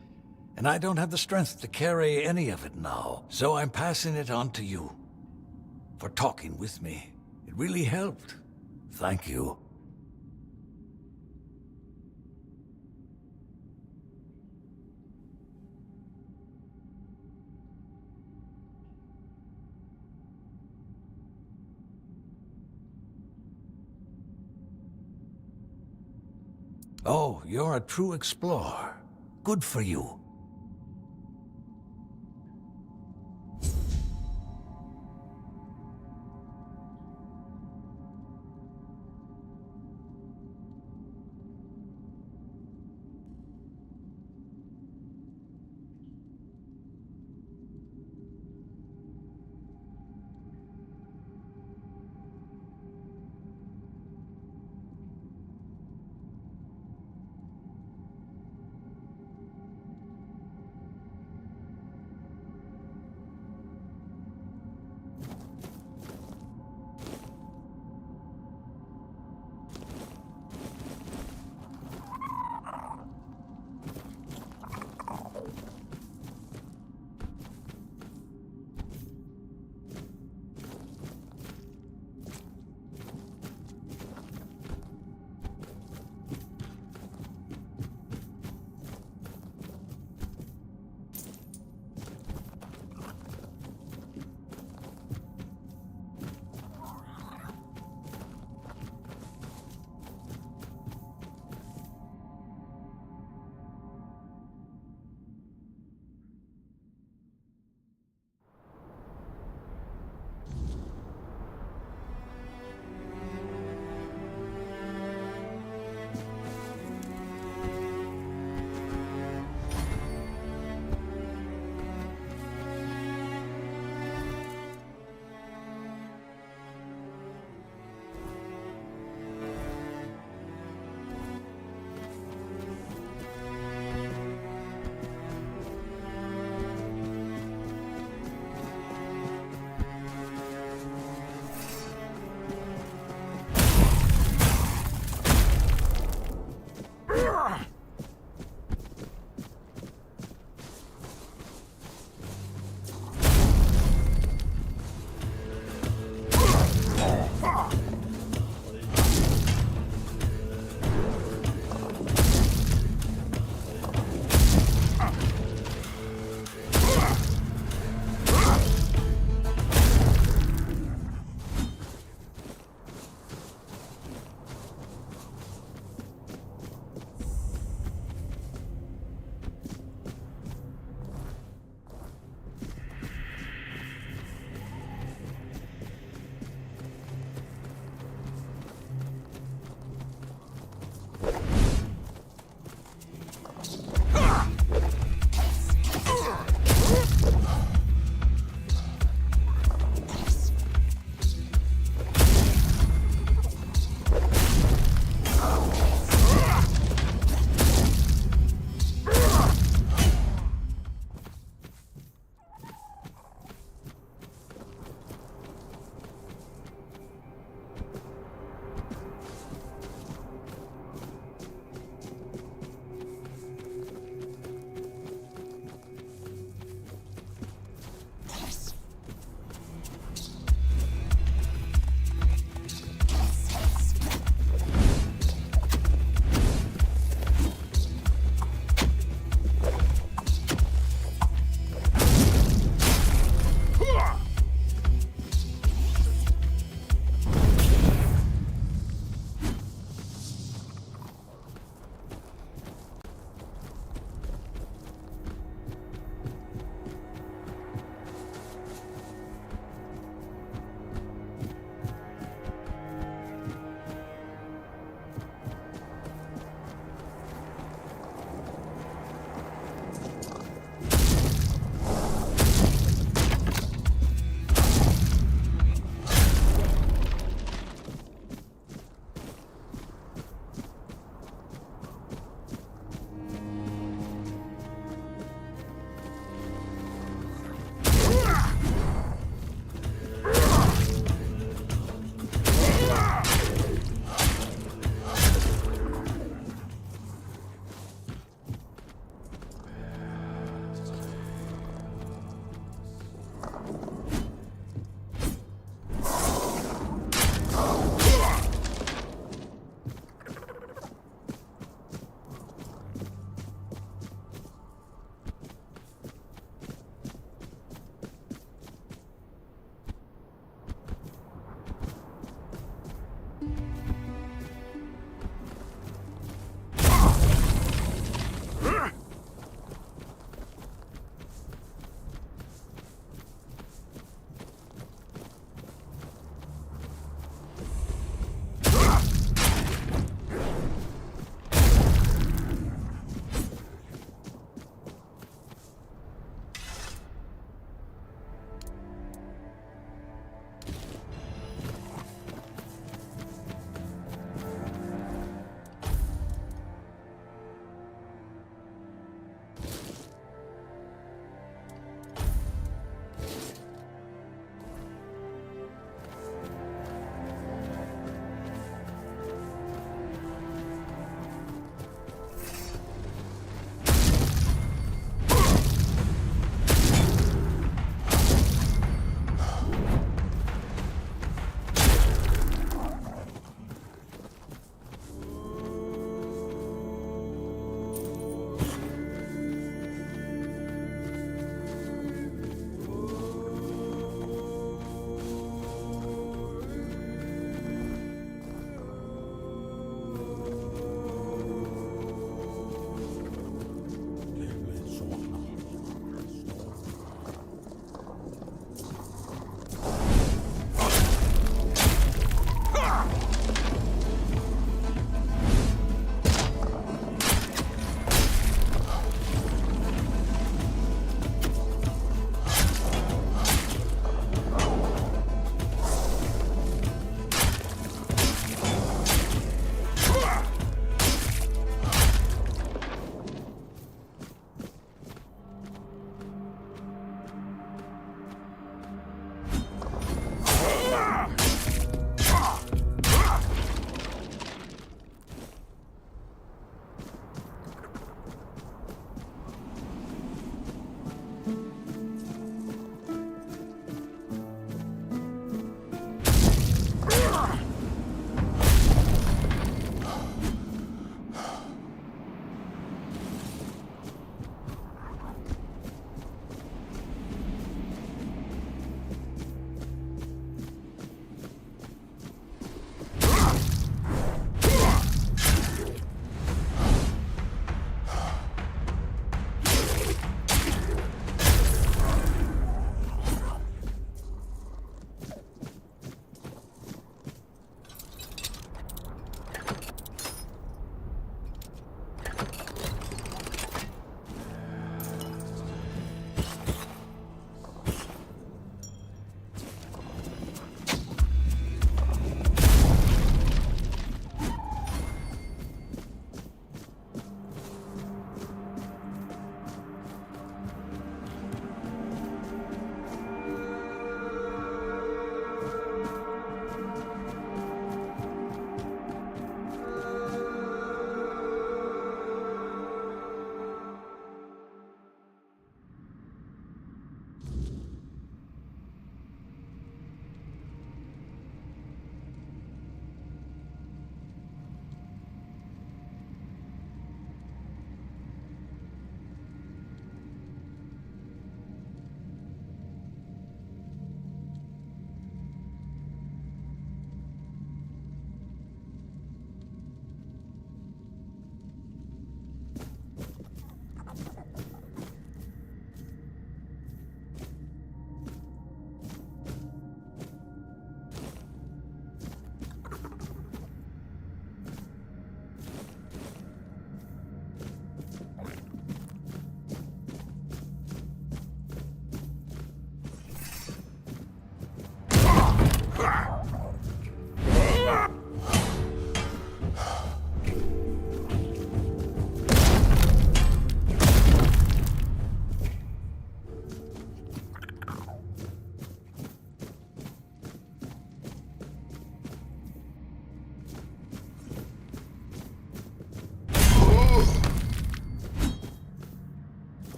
and I don't have the strength to carry any of it now, so I'm passing it on to you. For talking with me. It really helped. Thank you. Oh, you're a true explorer. Good for you.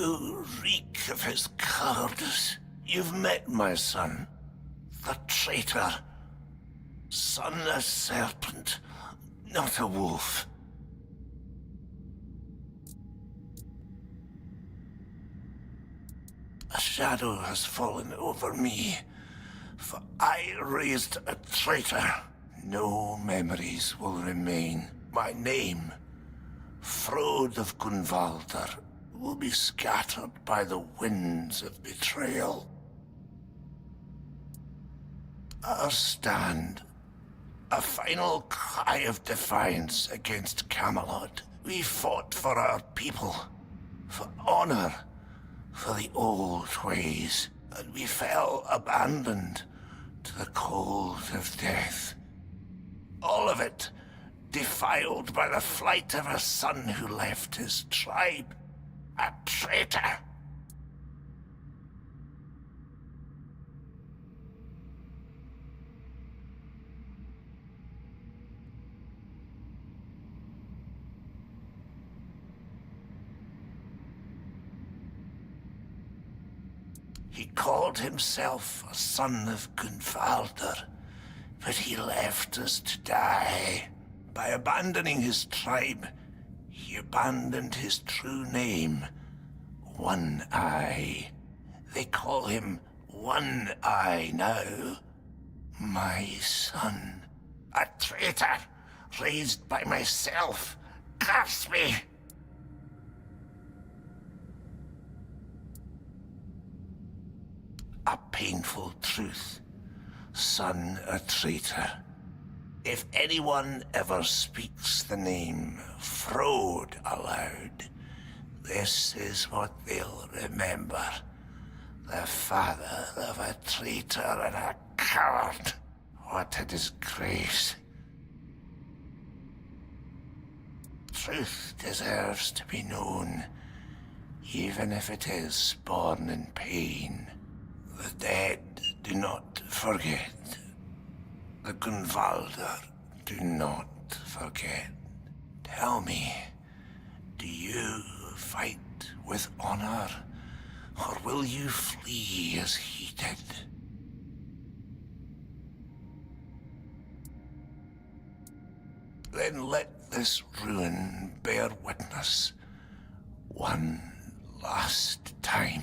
You reek of his cowardice. You've met my son, the traitor. Son a serpent, not a wolf. A shadow has fallen over me, for I raised a traitor. No memories will remain. My name, Frode of Gunvalder, will be scattered by the winds of betrayal. Our stand, a final cry of defiance against Camelot. We fought for our people, for honor, for the old ways, and we fell abandoned to the cold of death. All of it defiled by the flight of a son who left his tribe. A traitor. He called himself a son of Gunvalder, but he left us to die. By abandoning his tribe, he abandoned his true name, One Eye. They call him One Eye now. My son. A traitor, raised by myself. Curse me! A painful truth. Son a traitor. If anyone ever speaks the name Frode aloud, this is what they'll remember. The father of a traitor and a coward. What a disgrace. Truth deserves to be known, even if it is born in pain. The dead do not forget. The Gunvalder do not forget. Tell me, do you fight with honor, or will you flee as he did? Then let this ruin bear witness one last time.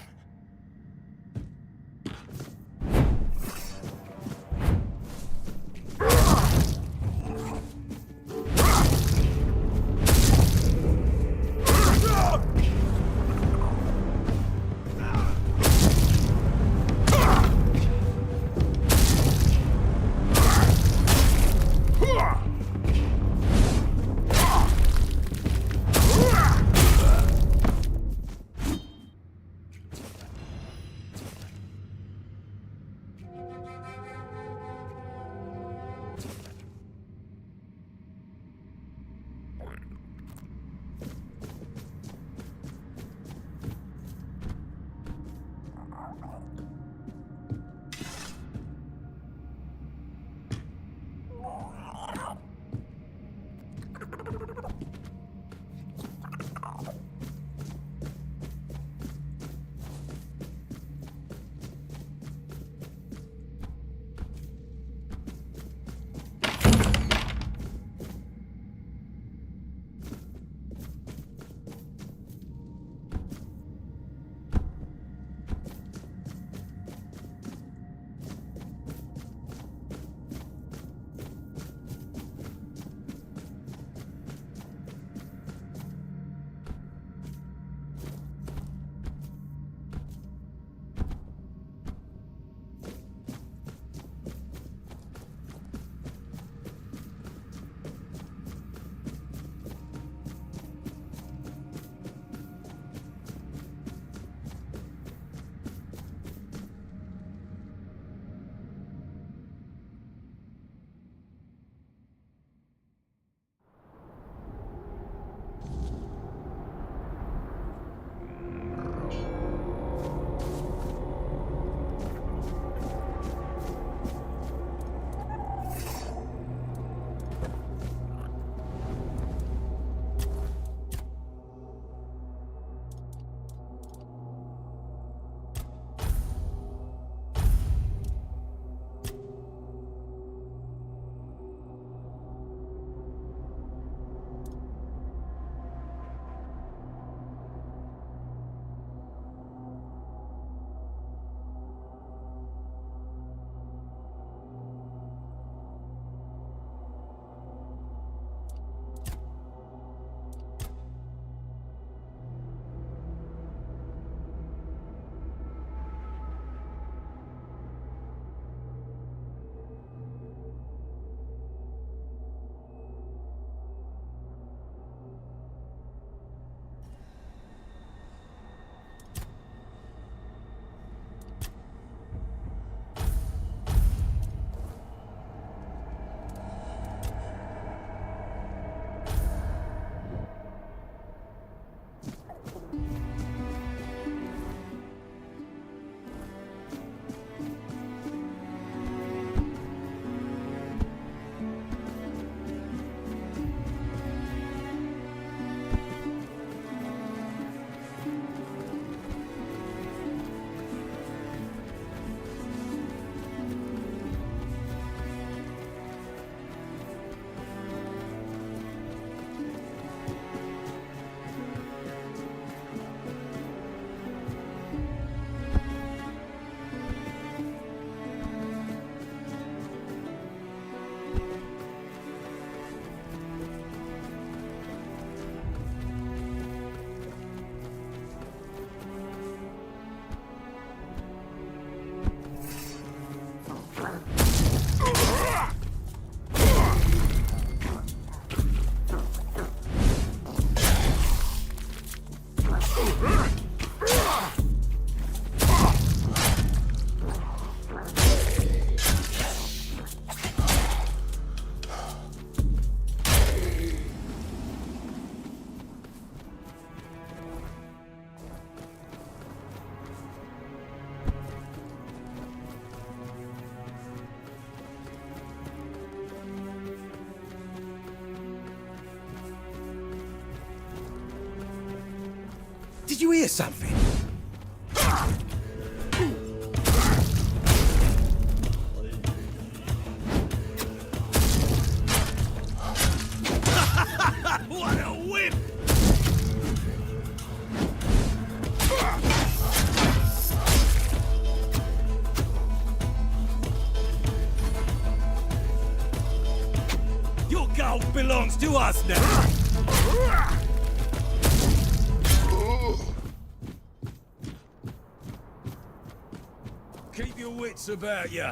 Did you hear something? What a whip! Your gold belongs to us now! Keep your wits about you.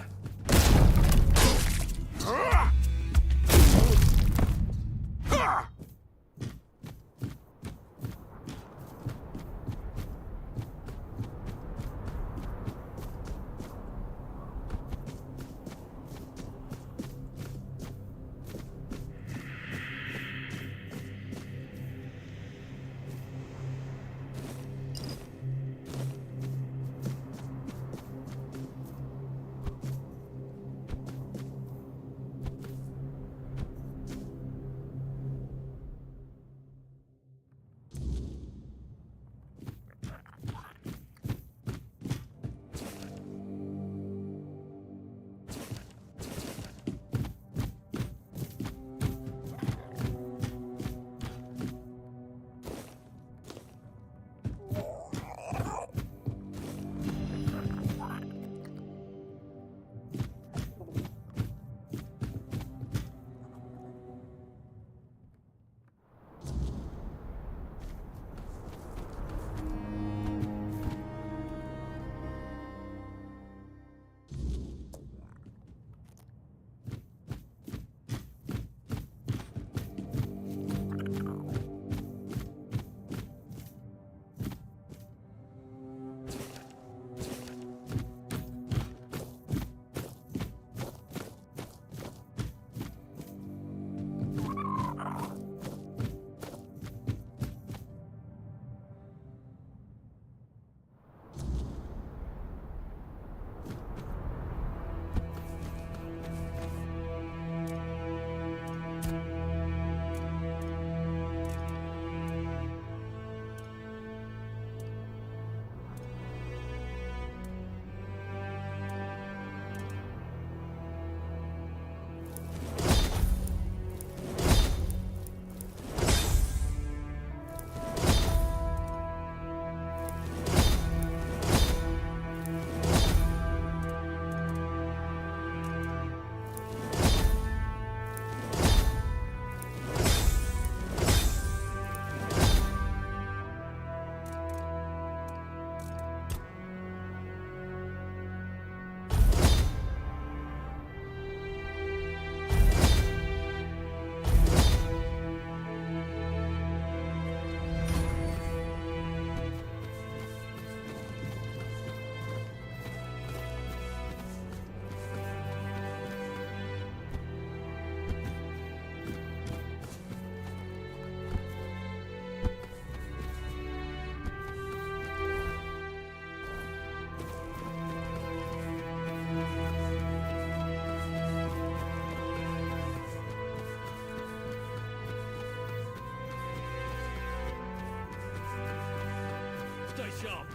Stay sharp.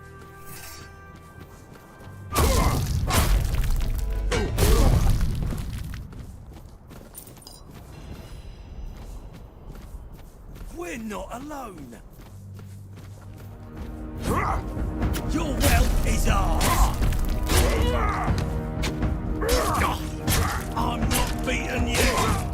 We're not alone. Your wealth is ours. I'm not beaten yet.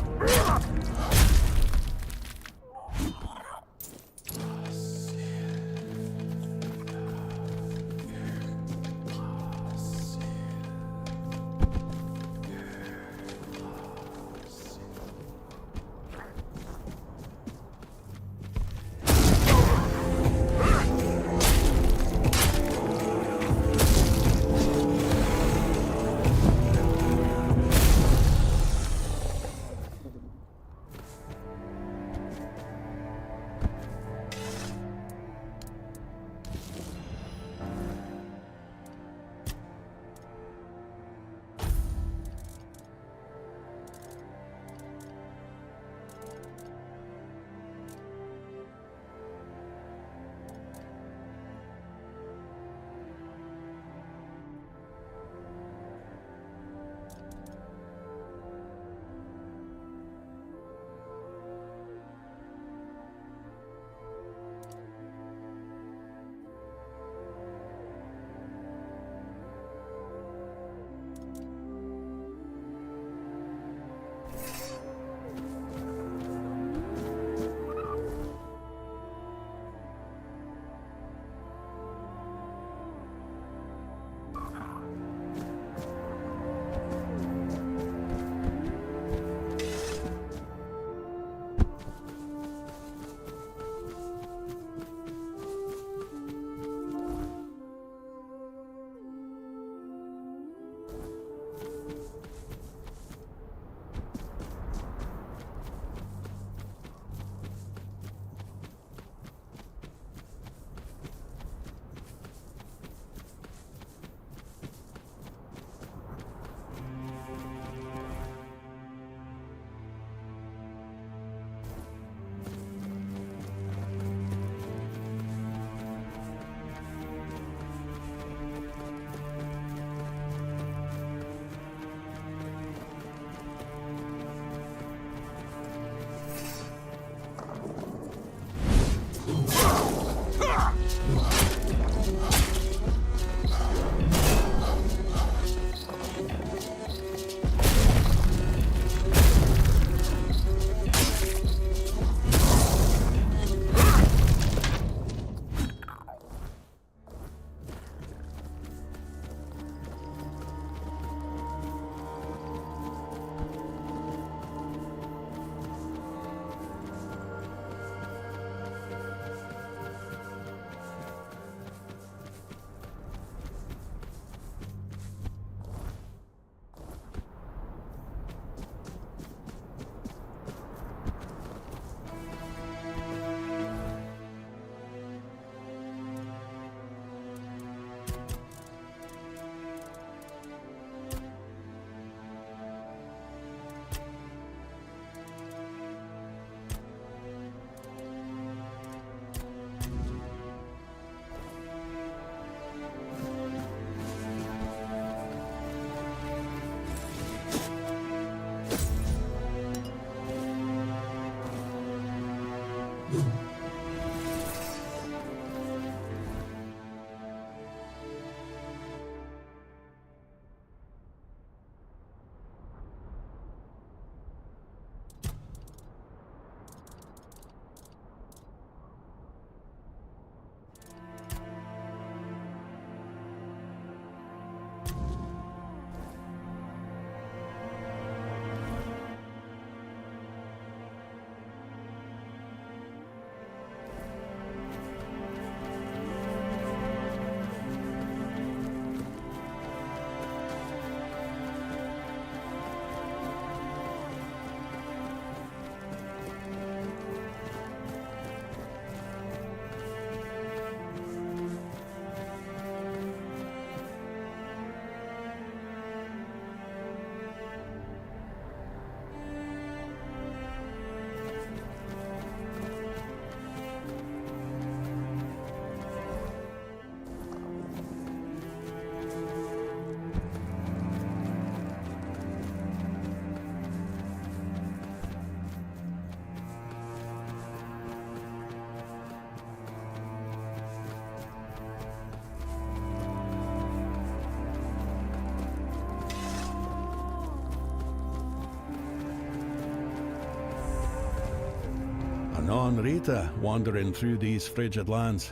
non-Rita wandering through these frigid lands.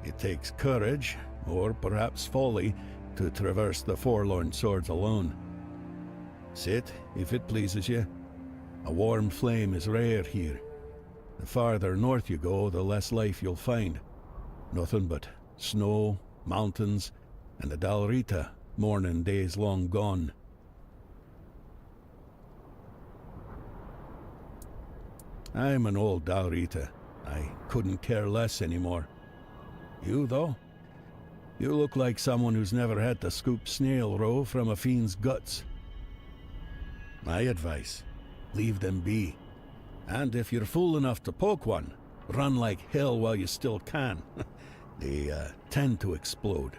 It takes courage, or perhaps folly, to traverse the forlorn swords alone. Sit, if it pleases you. A warm flame is rare here. The farther north you go, the less life you'll find. Nothing but snow, mountains, and the Dalrita, mourning days long gone. I'm an old Dalrita. I couldn't care less anymore. You, though? You look like someone who's never had to scoop snail roe from a fiend's guts. My advice, leave them be. And if you're fool enough to poke one, run like hell while you still can. They tend to explode.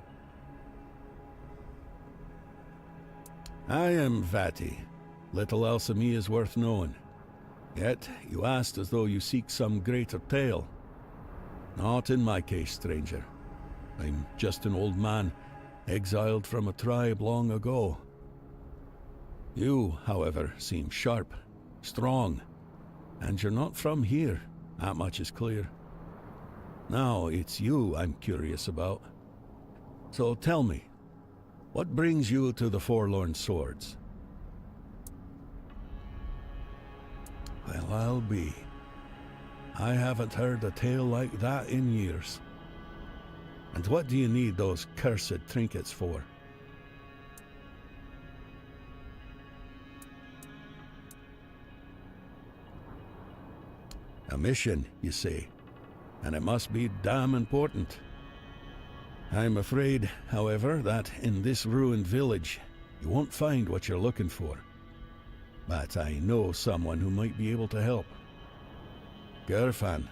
I am Vati. Little else of me is worth knowing. Yet you asked as though you seek some greater tale. Not in my case, stranger. I'm just an old man, exiled from a tribe long ago. You, however, seem sharp, strong, and you're not from here. That much is clear. Now, it's you I'm curious about. So tell me, what brings you to the Forlorn Swords? Well, I'll be. I haven't heard a tale like that in years. And what do you need those cursed trinkets for? A mission, you say, and it must be damn important. I'm afraid, however, that in this ruined village, you won't find what you're looking for. But I know someone who might be able to help. Gerfan.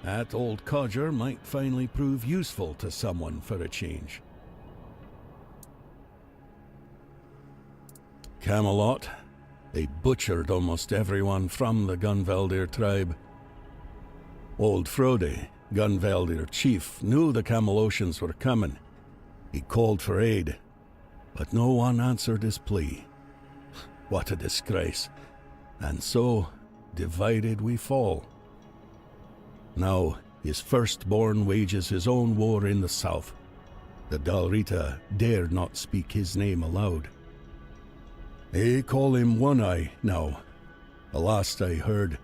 That old codger might finally prove useful to someone for a change. Camelot. They butchered almost everyone from the Gunvaldir tribe. Old Frode, Gunvaldir chief, knew the Camelosians were coming. He called for aid, but no one answered his plea. What a disgrace. And so, divided we fall. Now, his firstborn wages his own war in the south. The Dalrita dared not speak his name aloud. They call him One-Eye now. The last I heard,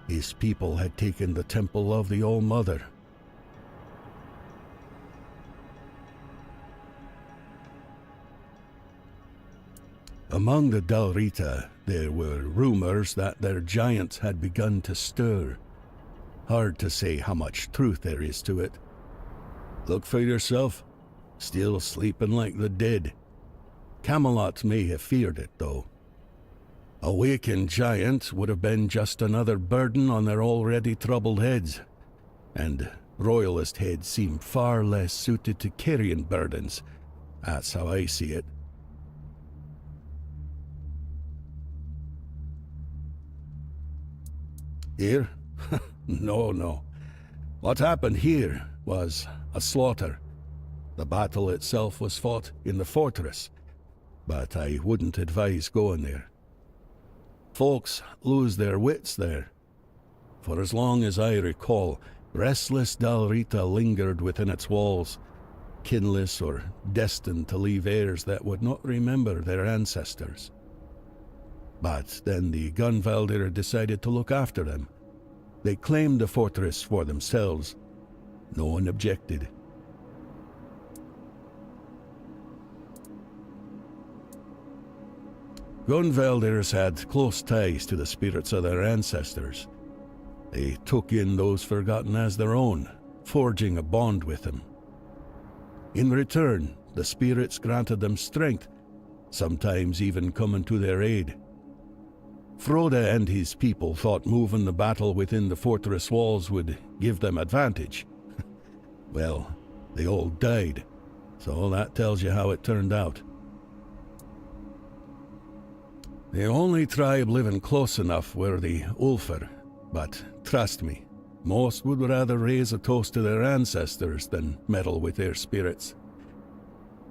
his people had taken the temple of the All-Mother. Among the Dalrita, there were rumors that their giants had begun to stir. Hard to say how much truth there is to it. Look for yourself. Still sleeping like the dead. Camelot may have feared it, though. A wakened giant would have been just another burden on their already troubled heads. And royalist heads seem far less suited to carrying burdens. That's how I see it. Here? No. What happened here was a slaughter. The battle itself was fought in the fortress, but I wouldn't advise going there. Folks lose their wits there. For as long as I recall, restless Dalrita lingered within its walls, kinless or destined to leave heirs that would not remember their ancestors. But then the Gunvaldir decided to look after them. They claimed the fortress for themselves. No one objected. Gunvaldirs had close ties to the spirits of their ancestors. They took in those forgotten as their own, forging a bond with them. In return, the spirits granted them strength, sometimes even coming to their aid. Frode and his people thought moving the battle within the fortress walls would give them advantage. Well, they all died, so that tells you how it turned out. The only tribe living close enough were the Ulfar, but trust me, most would rather raise a toast to their ancestors than meddle with their spirits.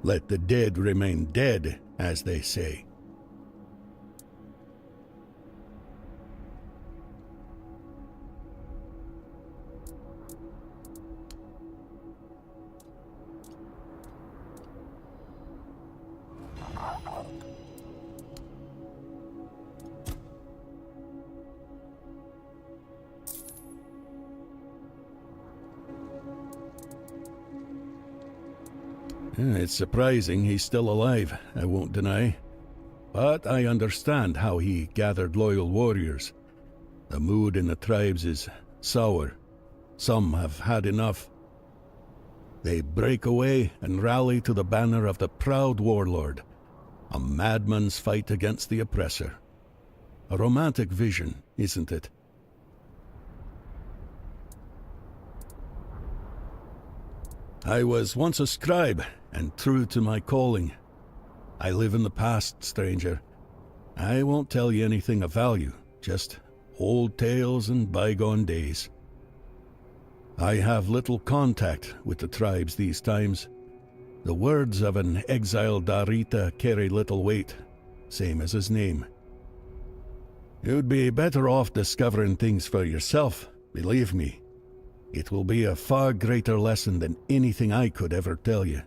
Let the dead remain dead, as they say. It's surprising he's still alive, I won't deny. But I understand how he gathered loyal warriors. The mood in the tribes is sour. Some have had enough. They break away and rally to the banner of the proud warlord. A madman's fight against the oppressor. A romantic vision, isn't it? I was once a scribe, and true to my calling. I live in the past, stranger. I won't tell you anything of value, just old tales and bygone days. I have little contact with the tribes these times. The words of an exiled Darita carry little weight, same as his name. You'd be better off discovering things for yourself, believe me. It will be a far greater lesson than anything I could ever tell you.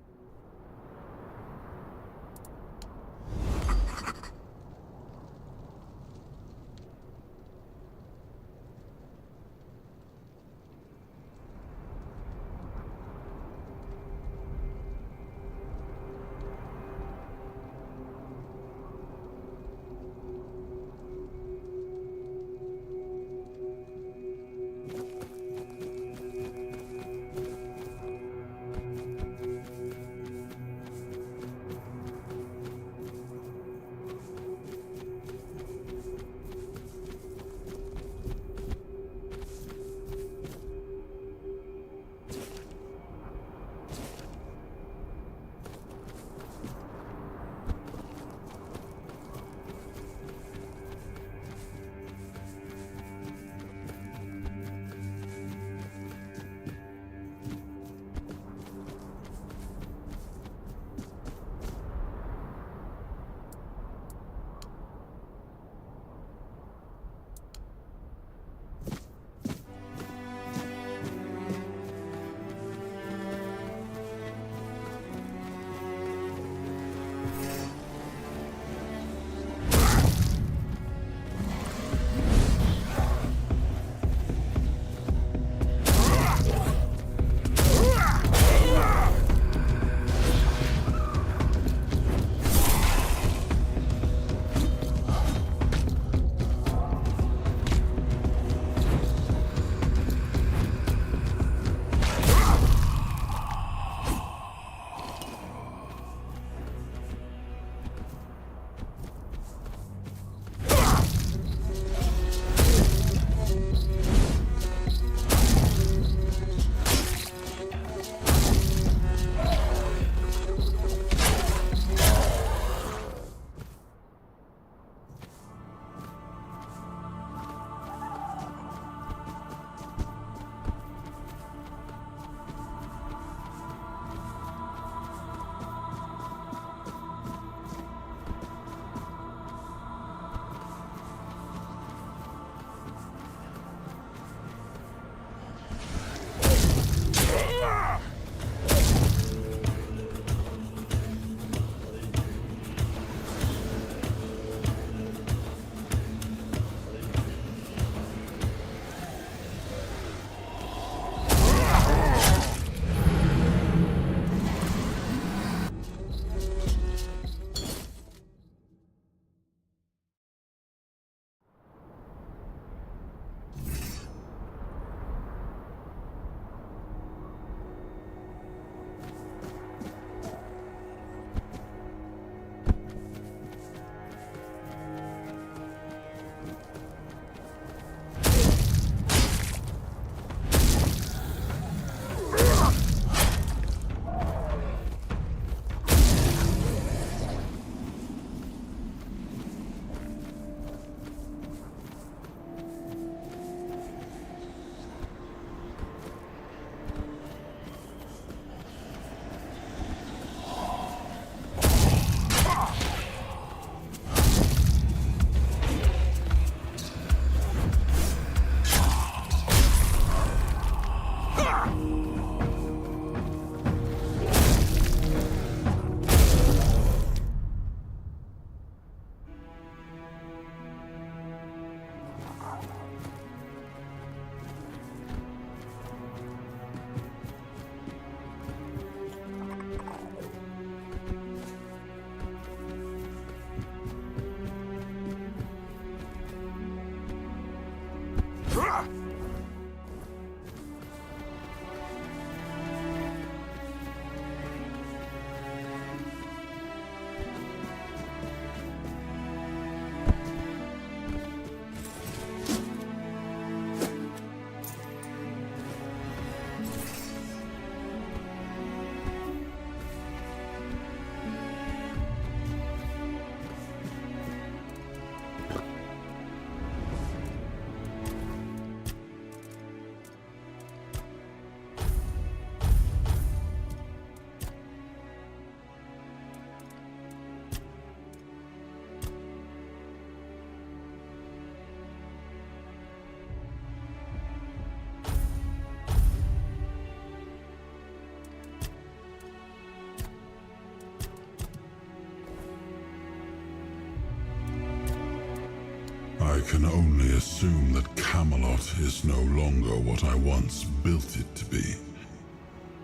can only assume that Camelot is no longer what I once built it to be.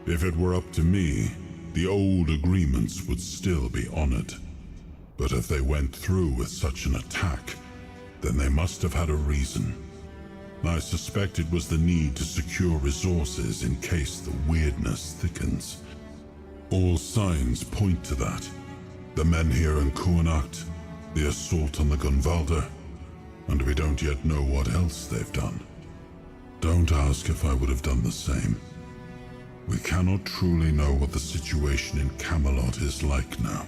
If it were up to me, the old agreements would still be honored. But if they went through with such an attack, then they must have had a reason. I suspect it was the need to secure resources in case the weirdness thickens. All signs point to that. The men here in Kune, the assault on the Gunvalder, and we don't yet know what else they've done. Don't ask if I would have done the same. We cannot truly know what the situation in Camelot is like now.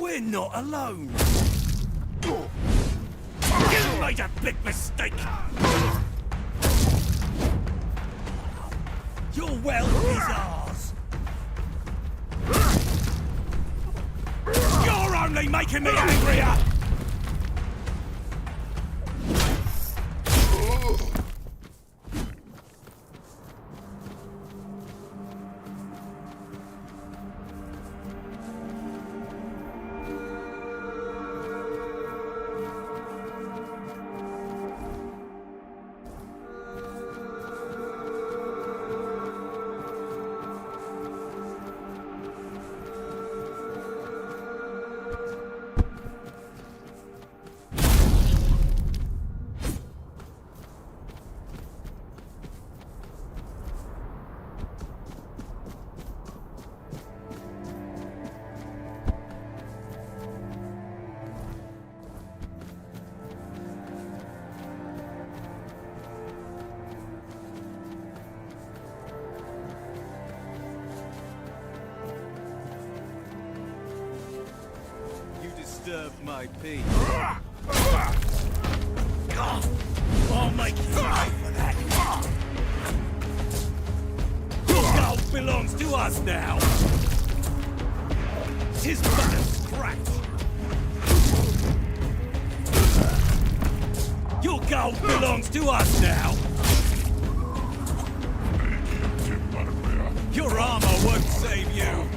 We're not alone. You made a big mistake. Your wealth is ours. You're only making me angrier. Disturbed my peace. I'll make you pay for that. Your gold belongs to us now. Tis but a scratch. Your gold belongs to us now. Your armor won't save you.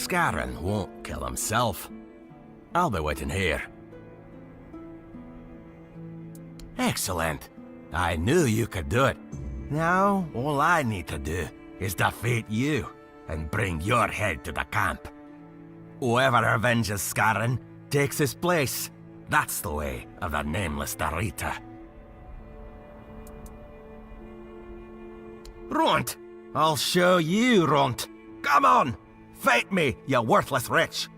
Scarron won't kill himself. I'll be waiting here. Excellent. I knew you could do it. Now, all I need to do is defeat you and bring your head to the camp. Whoever avenges Scarron takes his place. That's the way of the nameless Darita. Runt! I'll show you, Runt! Come on! Fight me, you worthless wretch!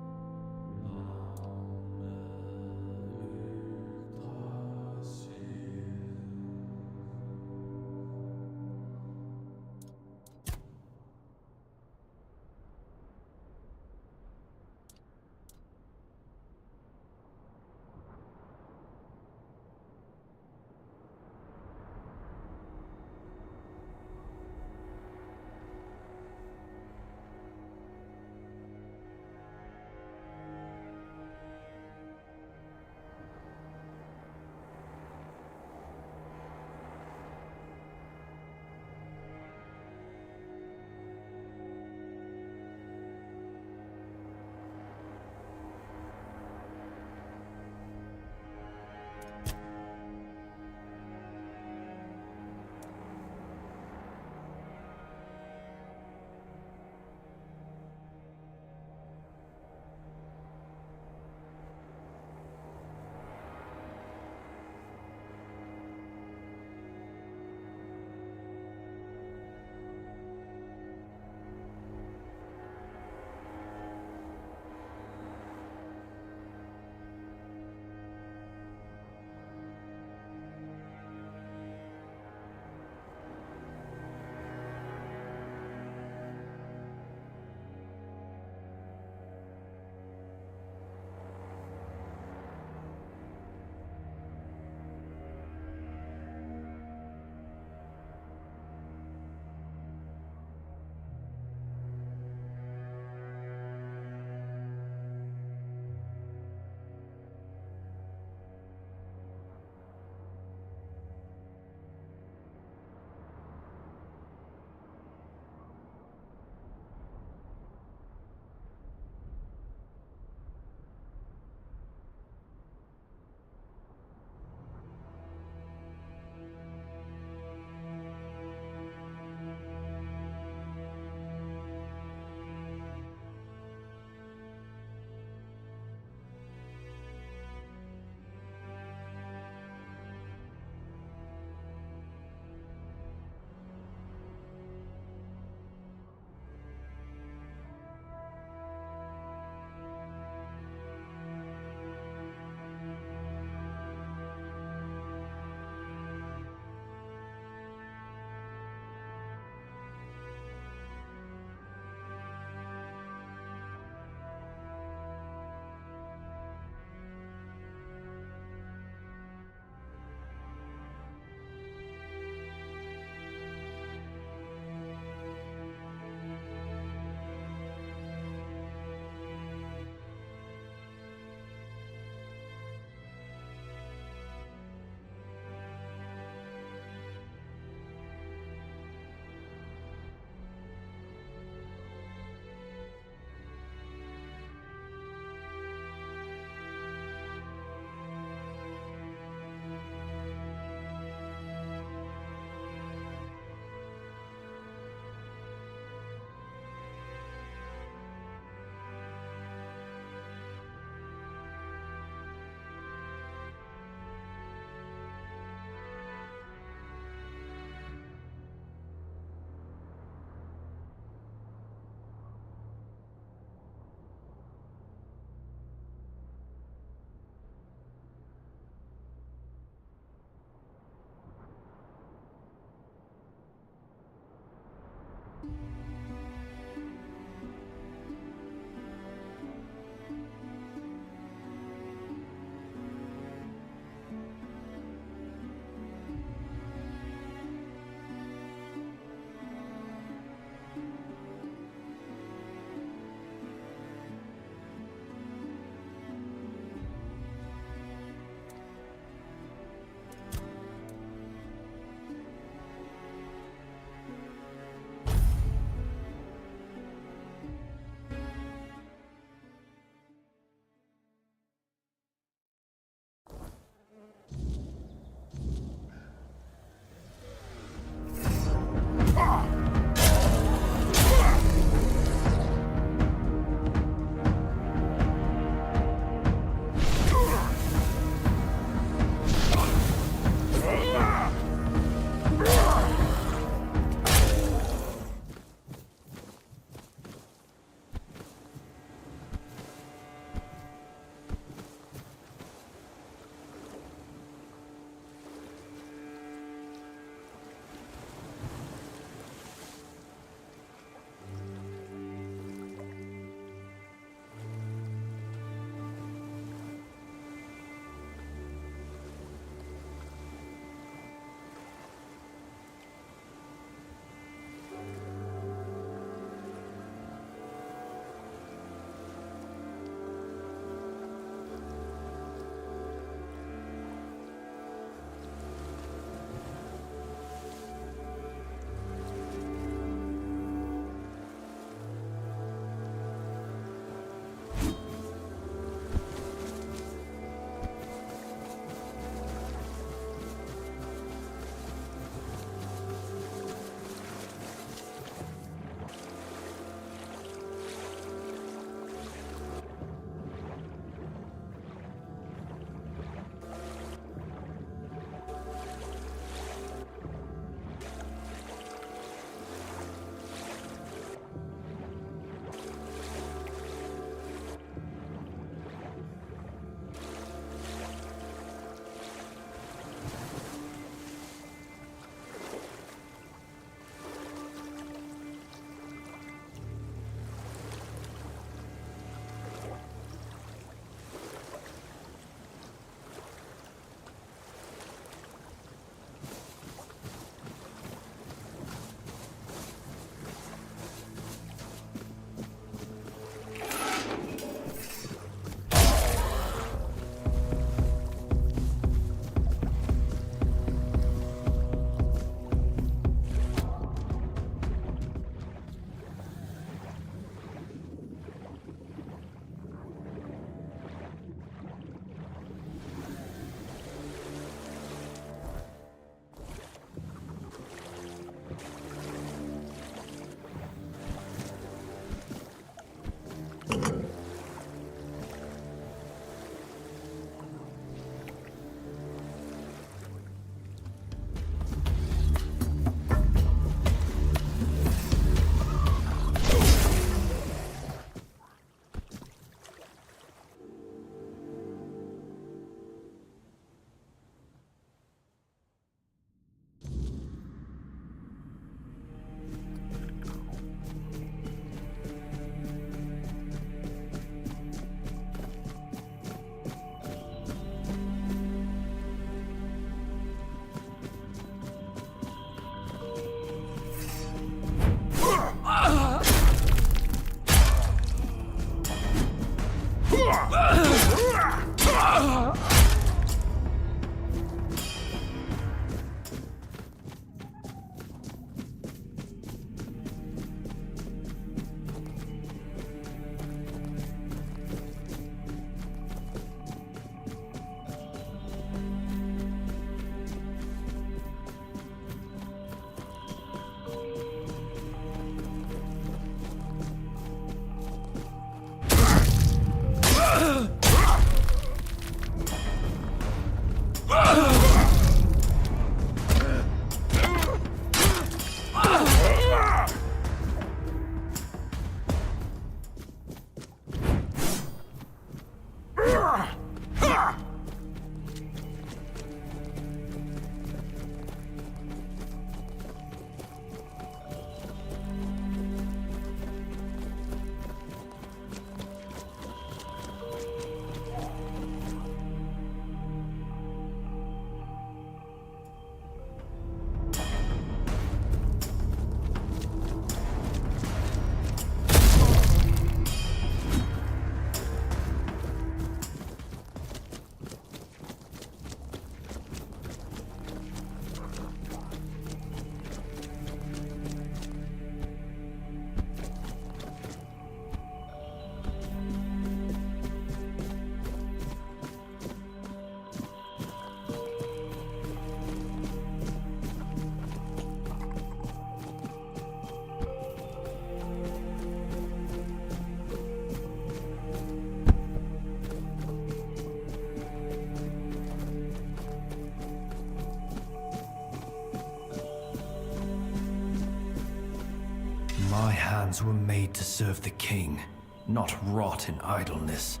My hands were made to serve the king, not rot in idleness.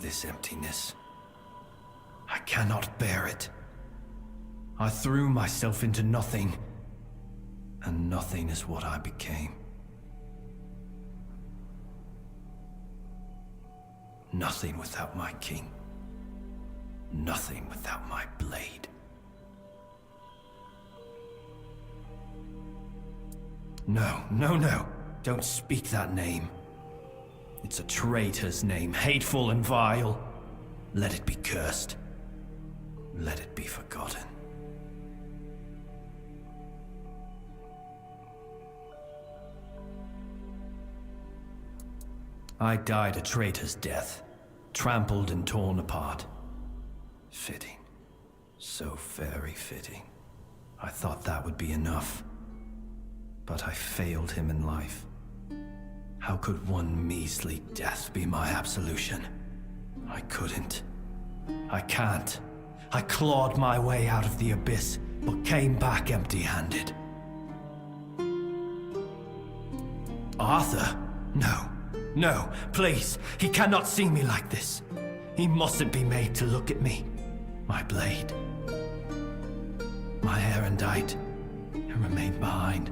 This emptiness, I cannot bear it. I threw myself into nothing, and nothing is what I became. Nothing without my king. Nothing without my blade. No, no, no. Don't speak that name. It's a traitor's name, hateful and vile. Let it be cursed. Let it be forgotten. I died a traitor's death, trampled and torn apart. Fitting. So very fitting. I thought that would be enough. But I failed him in life. How could one measly death be my absolution? I couldn't. I can't. I clawed my way out of the abyss, but came back empty-handed. Arthur? No. No, please. He cannot see me like this. He mustn't be made to look at me. My blade. My erendite. It remained behind.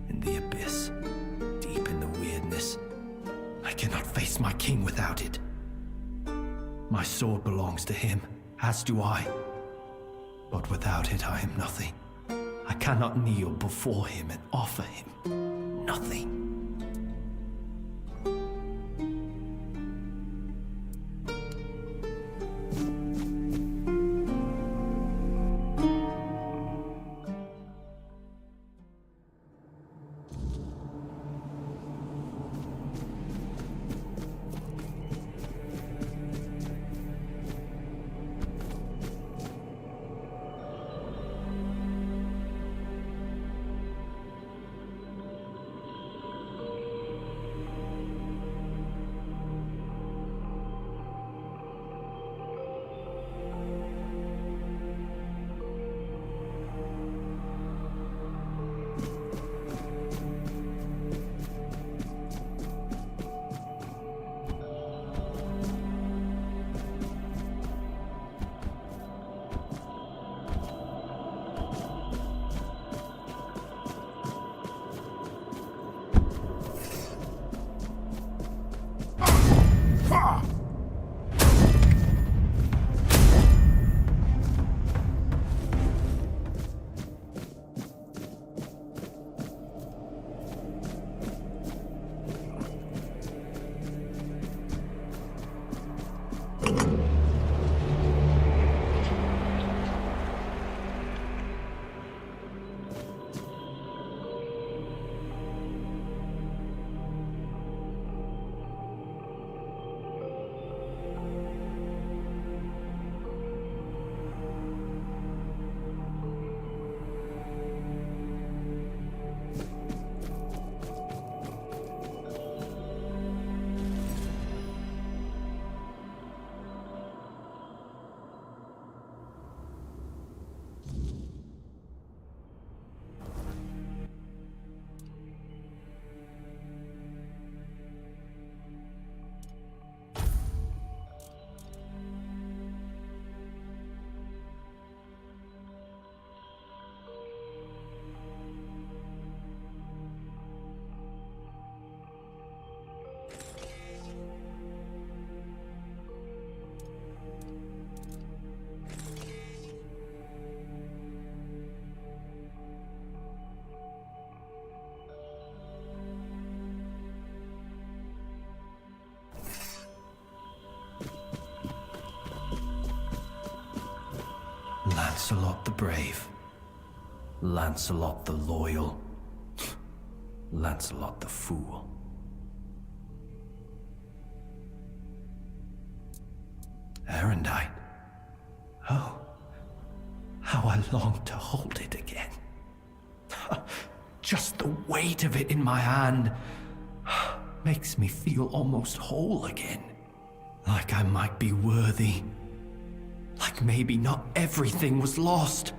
In the abyss. Deep in the weirdness. I cannot face my king without it. My sword belongs to him, as do I. But without it, I am nothing. I cannot kneel before him and offer him nothing. Lancelot the brave. Lancelot the loyal. Lancelot the fool. Erendite. Oh, how I long to hold it again. Just the weight of it in my hand makes me feel almost whole again. Like I might be worthy. Like maybe not everything was lost.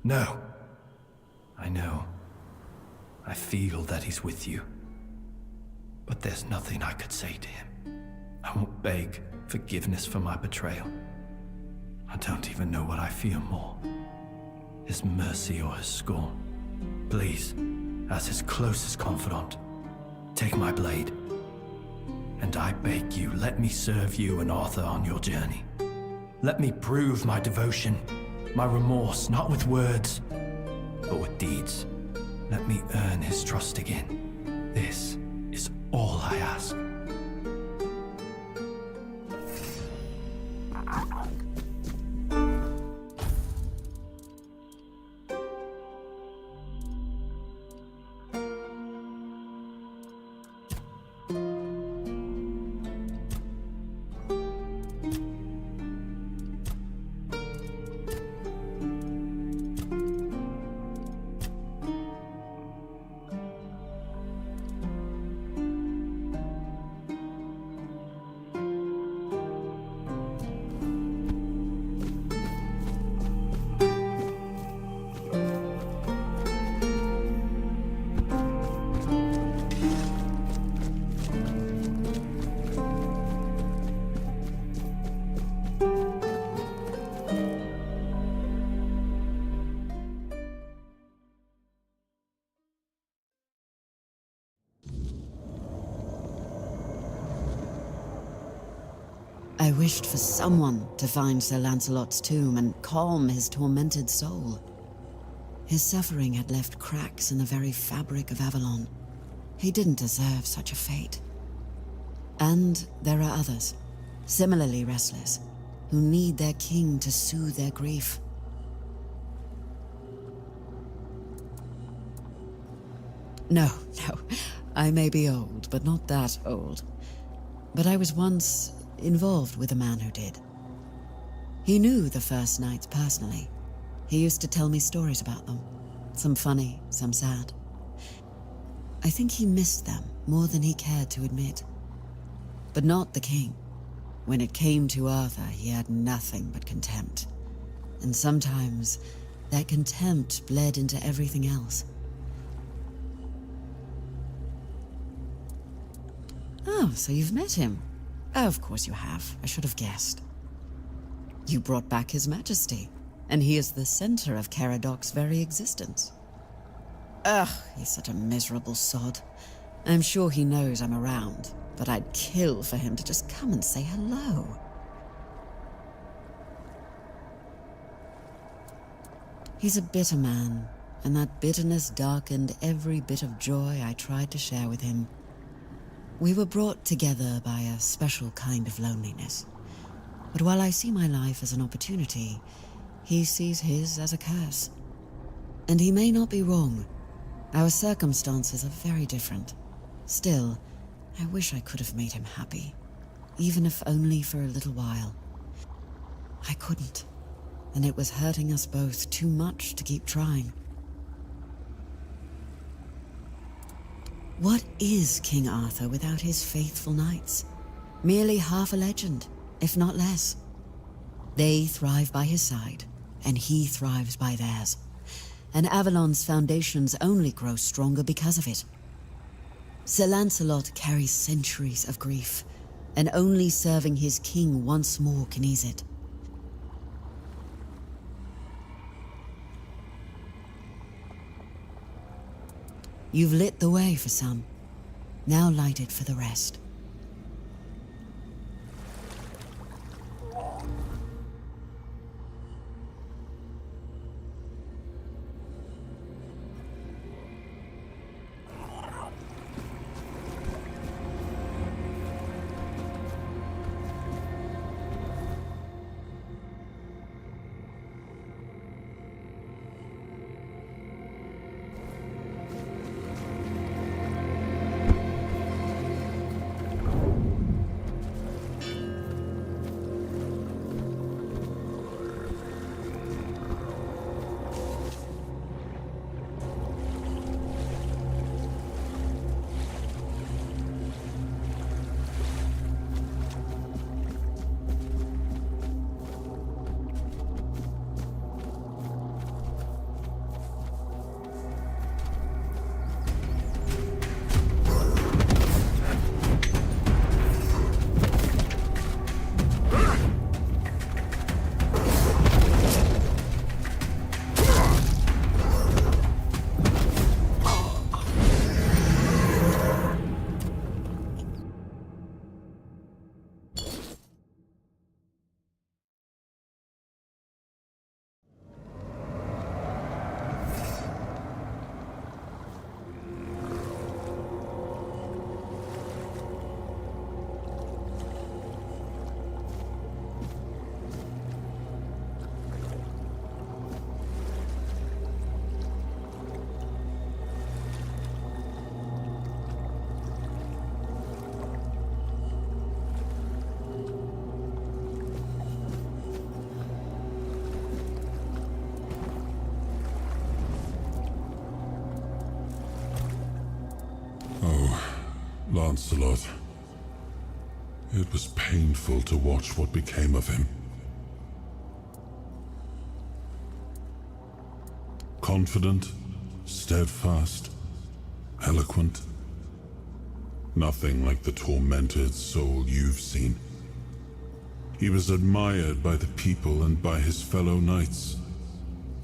No. I know. I feel that he's with you. But there's nothing I could say to him. I won't beg forgiveness for my betrayal. I don't even know what I fear more. His mercy or his scorn. Please, as his closest confidant, take my blade. And I beg you, let me serve you and Arthur on your journey. Let me prove my devotion, my remorse, not with words, but with deeds. Let me earn his trust again. This is all I ask. I wished for someone to find Sir Lancelot's tomb and calm his tormented soul. His suffering had left cracks in the very fabric of Avalon. He didn't deserve such a fate. And there are others, similarly restless, who need their king to soothe their grief. No, I may be old, but not that old. But I was once involved with a man who did. He knew the First Knights personally. He used to tell me stories about them, some funny, some sad. I think he missed them more than he cared to admit. But not the king. When it came to Arthur, he had nothing but contempt. And sometimes that contempt bled into everything else. Oh, so you've met him. Oh, of course you have. I should have guessed. You brought back His Majesty, and he is the center of Caradoc's very existence. Ugh, he's such a miserable sod. I'm sure he knows I'm around, but I'd kill for him to just come and say hello. He's a bitter man, and that bitterness darkened every bit of joy I tried to share with him. We were brought together by a special kind of loneliness. But while I see my life as an opportunity, he sees his as a curse. And he may not be wrong. Our circumstances are very different. Still, I wish I could have made him happy, even if only for a little while. I couldn't, and it was hurting us both too much to keep trying. What is King Arthur without his faithful knights? Merely half a legend, if not less. They thrive by his side, and he thrives by theirs. And Avalon's foundations only grow stronger because of it. Sir Lancelot carries centuries of grief, and only serving his king once more can ease it. You've lit the way for some. Now light it for the rest. Lancelot. It was painful to watch what became of him. Confident, steadfast, eloquent. Nothing like the tormented soul you've seen. He was admired by the people and by his fellow knights.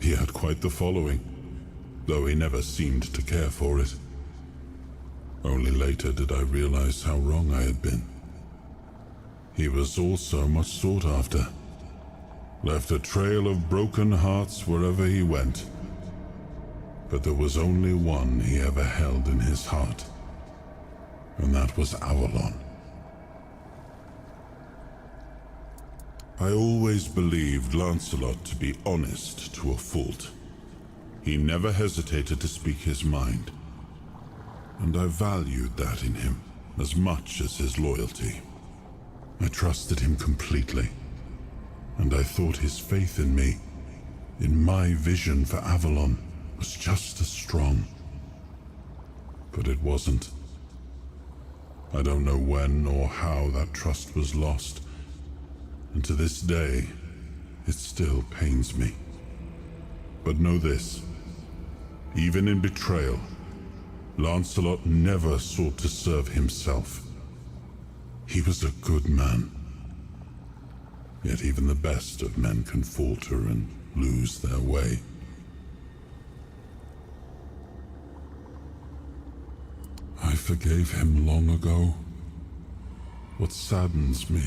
He had quite the following, though he never seemed to care for it. Only later did I realize how wrong I had been. He was also much sought after. Left a trail of broken hearts wherever he went. But there was only one he ever held in his heart, and that was Avalon. I always believed Lancelot to be honest to a fault. He never hesitated to speak his mind, and I valued that in him as much as his loyalty. I trusted him completely, and I thought his faith in me, in my vision for Avalon, was just as strong. But it wasn't. I don't know when or how that trust was lost, and to this day, it still pains me. But know this, even in betrayal, Lancelot never sought to serve himself. He was a good man. Yet even the best of men can falter and lose their way. I forgave him long ago. What saddens me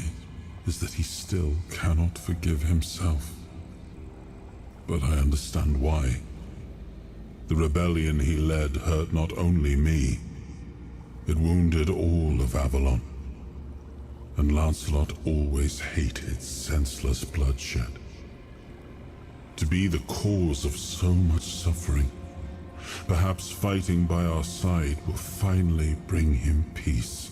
is that he still cannot forgive himself. But I understand why. The rebellion he led hurt not only me, it wounded all of Avalon. And Lancelot always hated senseless bloodshed. To be the cause of so much suffering, perhaps fighting by our side will finally bring him peace.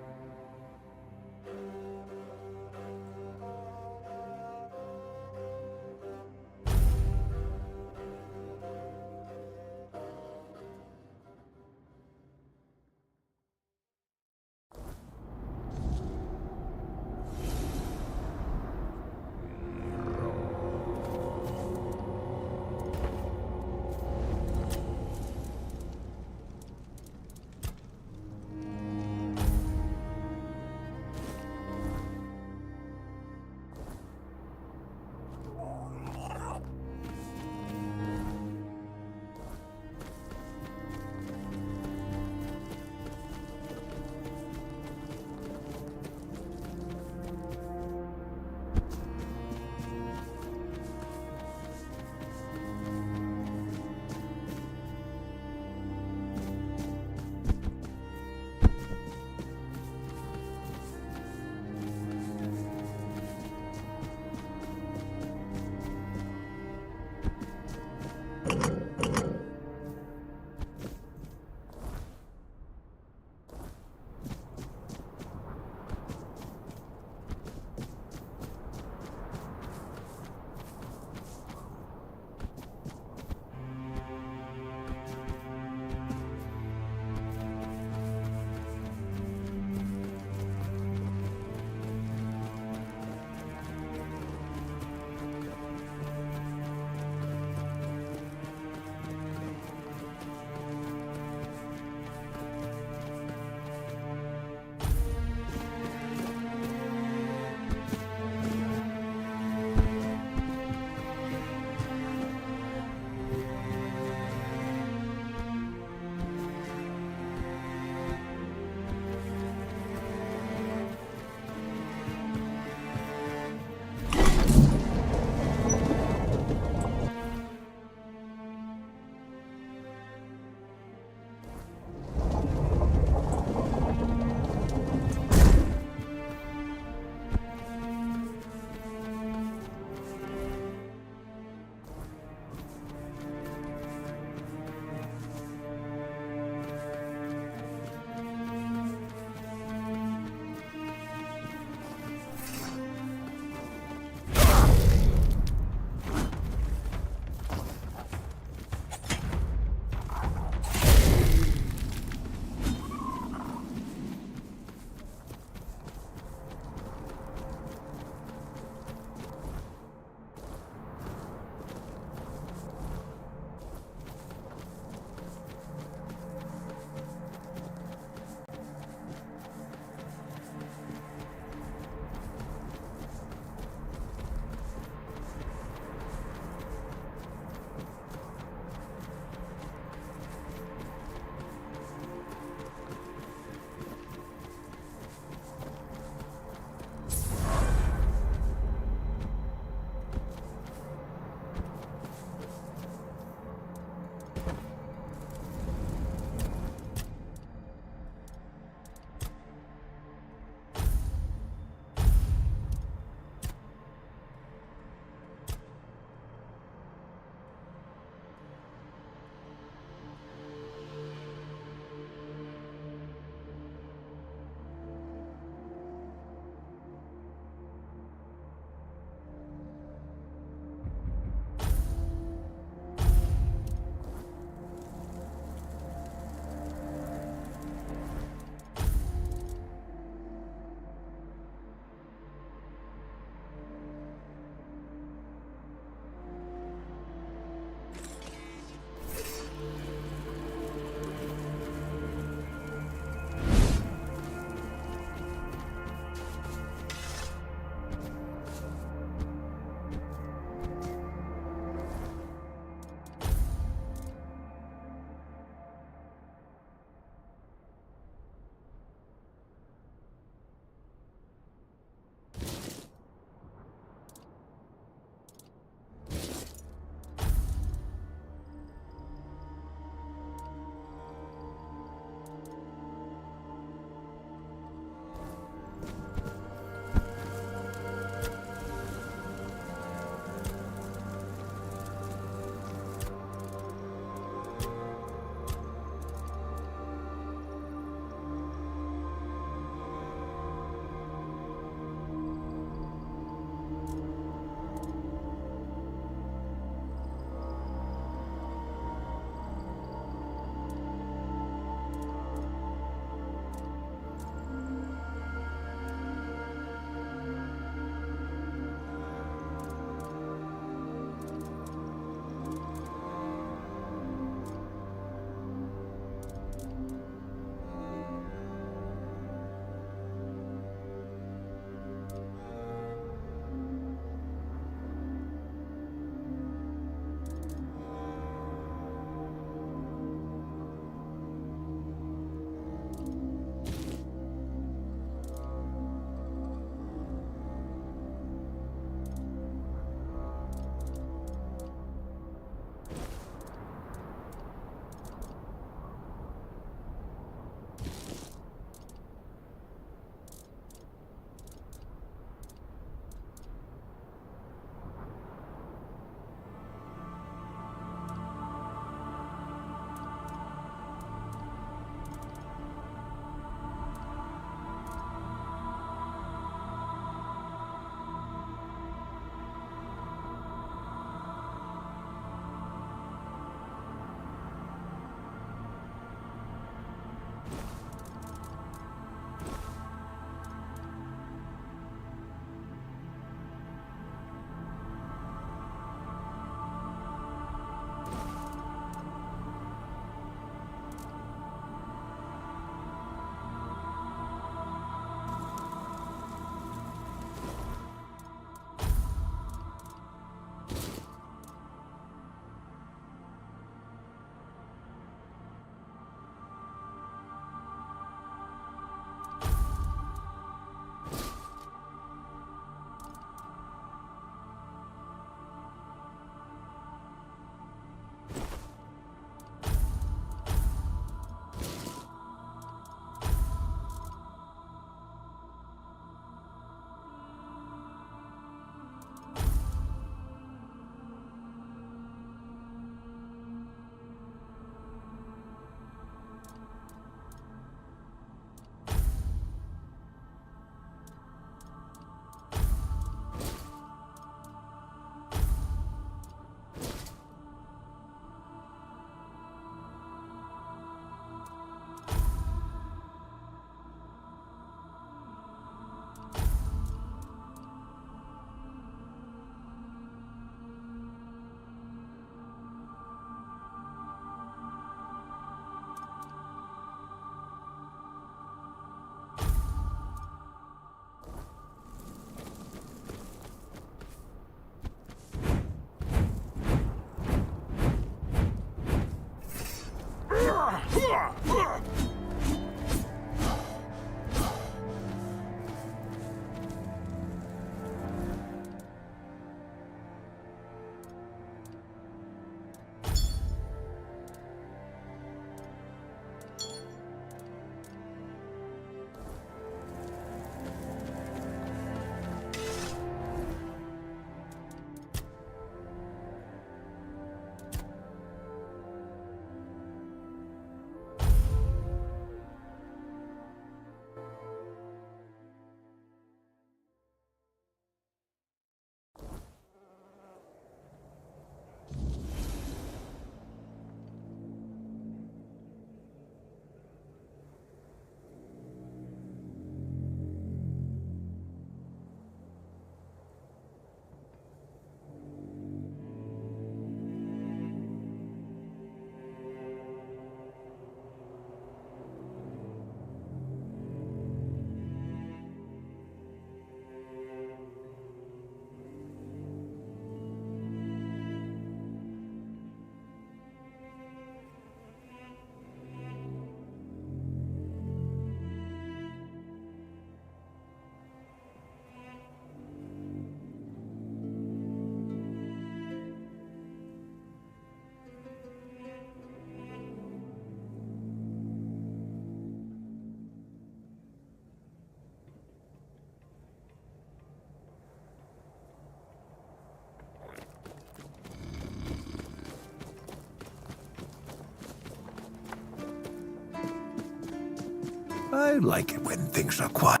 I like it when things are quiet.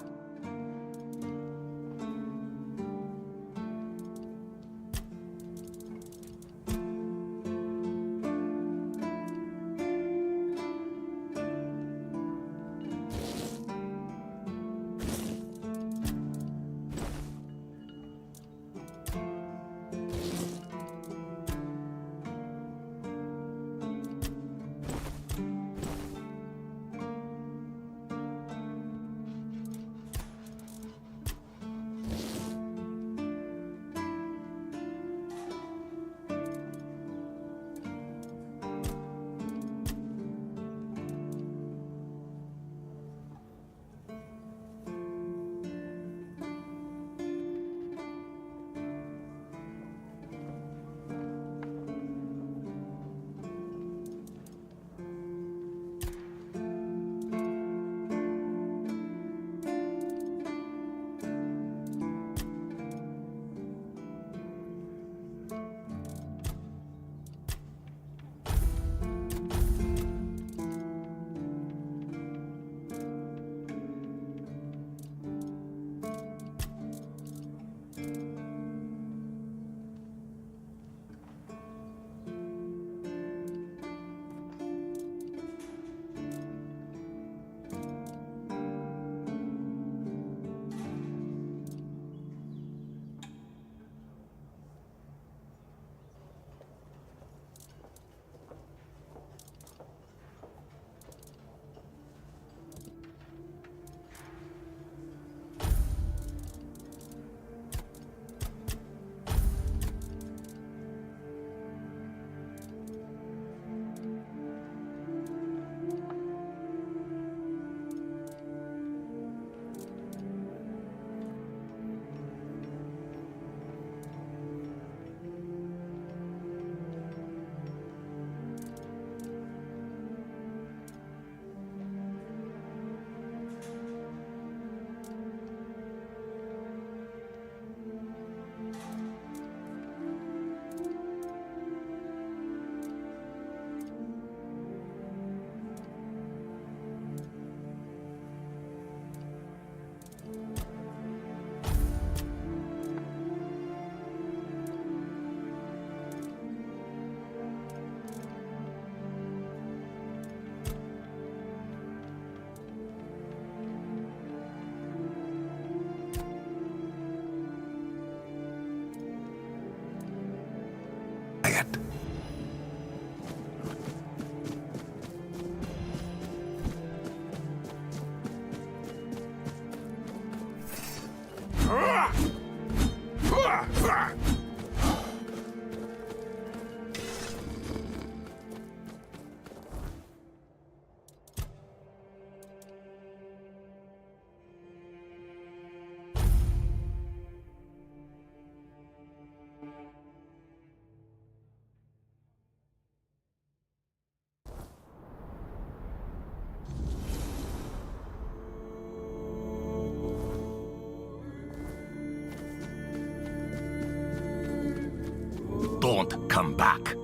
Don't come back.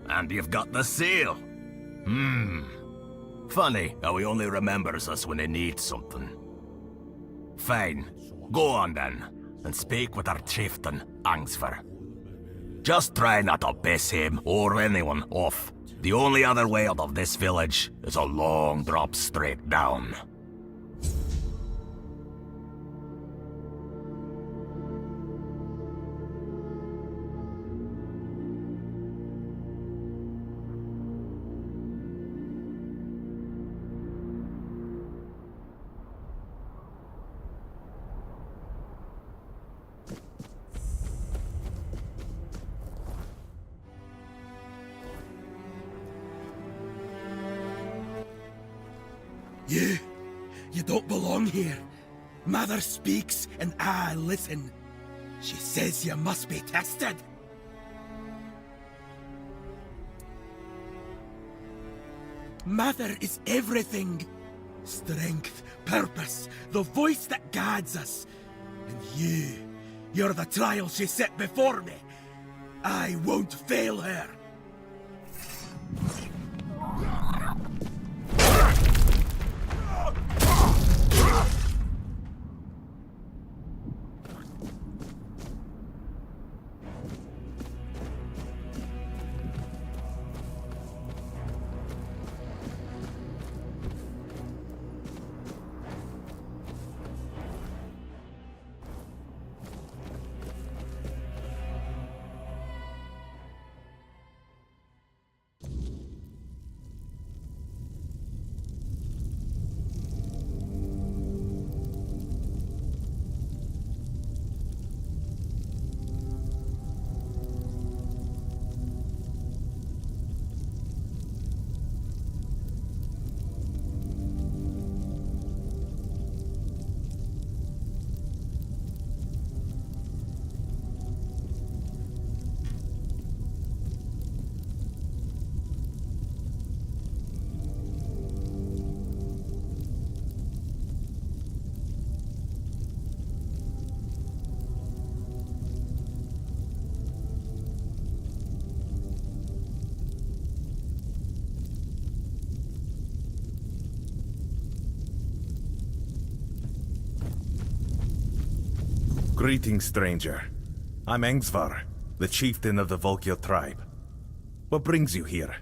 And you've got the seal. Funny how he only remembers us when he needs something. Fine. Go on then, and speak with our chieftain, Angsver. Just try not to piss him or anyone off. The only other way out of this village is a long drop straight down. You don't belong here. Mother speaks and I listen. She says you must be tested. Mother is everything. Strength, purpose, the voice that guides us. And you're the trial she set before me. I won't fail her. Greetings, stranger. I'm Engsvar, the chieftain of the Volkio tribe. What brings you here?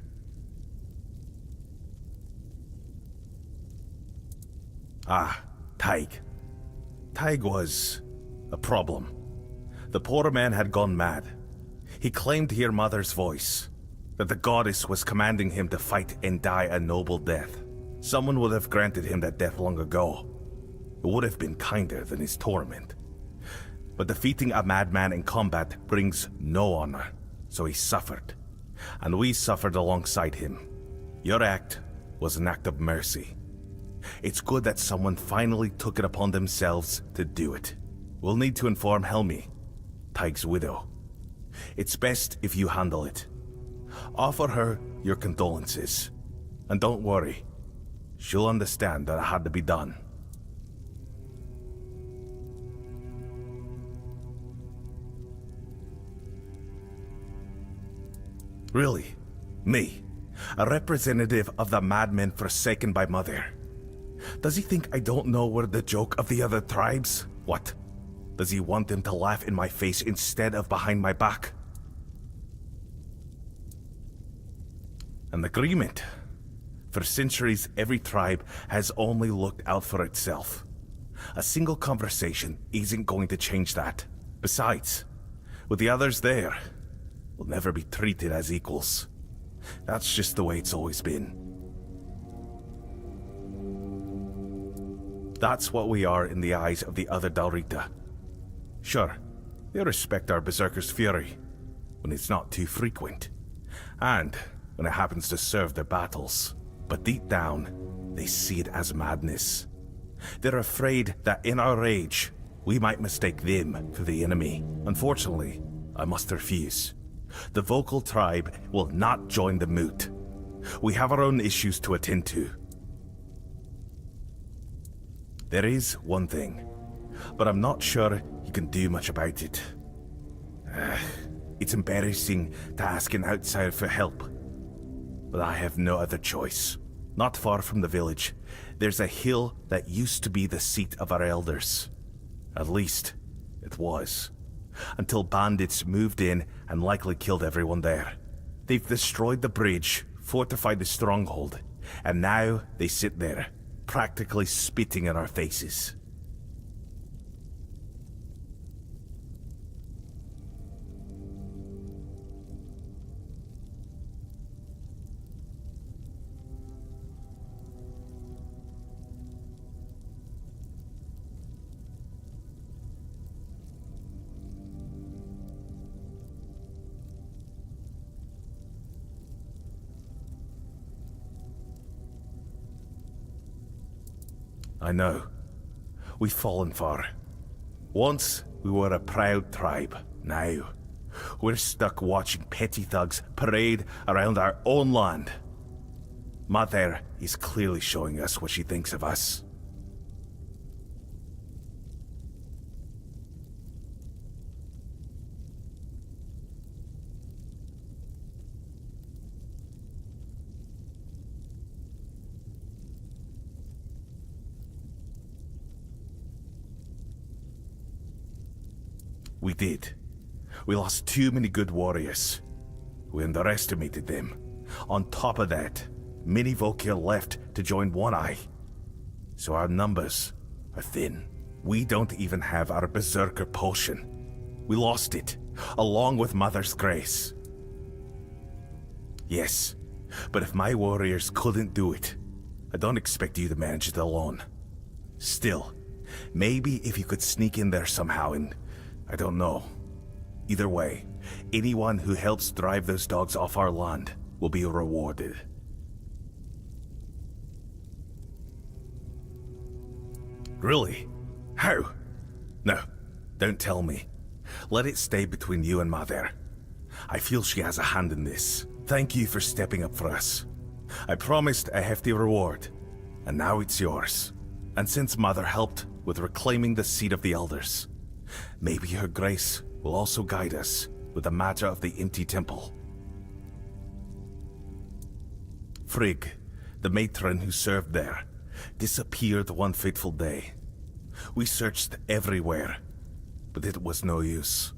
Ah, Taig. Taig was a problem. The poor man had gone mad. He claimed to hear Mother's voice, that the goddess was commanding him to fight and die a noble death. Someone would have granted him that death long ago. It would have been kinder than his torment. But defeating a madman in combat brings no honor, so he suffered. And we suffered alongside him. Your act was an act of mercy. It's good that someone finally took it upon themselves to do it. We'll need to inform Helmi, Taig's widow. It's best if you handle it. Offer her your condolences. And don't worry, she'll understand that it had to be done. Really? Me? A representative of the madmen forsaken by Mother? Does he think I don't know we're the joke of the other tribes? What? Does he want them to laugh in my face instead of behind my back? An agreement. For centuries, every tribe has only looked out for itself. A single conversation isn't going to change that. Besides, with the others there, we'll never be treated as equals. That's just the way it's always been. That's what we are in the eyes of the other Dalrita. Sure, they respect our berserker's fury, when it's not too frequent, and when it happens to serve their battles. But deep down, they see it as madness. They're afraid that in our rage, we might mistake them for the enemy. Unfortunately, I must refuse. The vocal tribe will not join the moot. We have our own issues to attend to. There is one thing, but I'm not sure you can do much about it. It's embarrassing to ask an outsider for help, but I have no other choice. Not far from the village, there's a hill that used to be the seat of our elders. At least, it was. Until bandits moved in and likely killed everyone there. They've destroyed the bridge, fortified the stronghold, and now they sit there, practically spitting in our faces. I know. We've fallen far. Once, we were a proud tribe. Now, we're stuck watching petty thugs parade around our own land. Mother is clearly showing us what she thinks of us. We did. We lost too many good warriors. We underestimated them. On top of that, many Volkir left to join One Eye. So our numbers are thin. We don't even have our berserker potion. We lost it, along with Mother's grace. Yes, but if my warriors couldn't do it, I don't expect you to manage it alone. Still, maybe if you could sneak in there somehow and I don't know. Either way, anyone who helps drive those dogs off our land will be rewarded. Really? How? No, don't tell me. Let it stay between you and Mother. I feel she has a hand in this. Thank you for stepping up for us. I promised a hefty reward, and now it's yours. And since Mother helped with reclaiming the seat of the elders, maybe her grace will also guide us with the matter of the empty temple. Frigg, the matron who served there, disappeared one fateful day. We searched everywhere, but it was no use.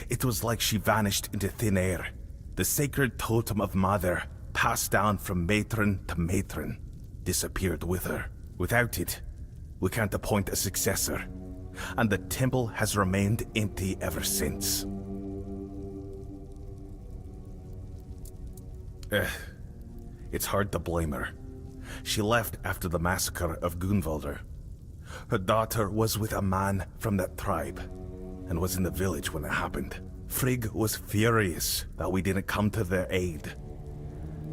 It was like she vanished into thin air. The sacred totem of Mother, passed down from matron to matron, disappeared with her. Without it, we can't appoint a successor, and the temple has remained empty ever since. It's hard to blame her. She left after the massacre of Gunvalder. Her daughter was with a man from that tribe, and was in the village when it happened. Frigg was furious that we didn't come to their aid.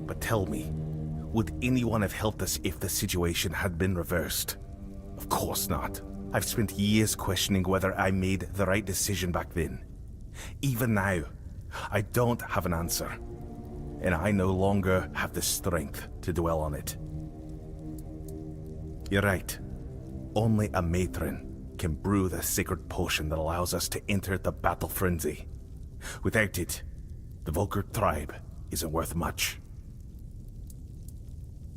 But tell me, would anyone have helped us if the situation had been reversed? Of course not. I've spent years questioning whether I made the right decision back then. Even now, I don't have an answer, and I no longer have the strength to dwell on it. You're right. Only a matron can brew the sacred potion that allows us to enter the battle frenzy. Without it, the Volker tribe isn't worth much.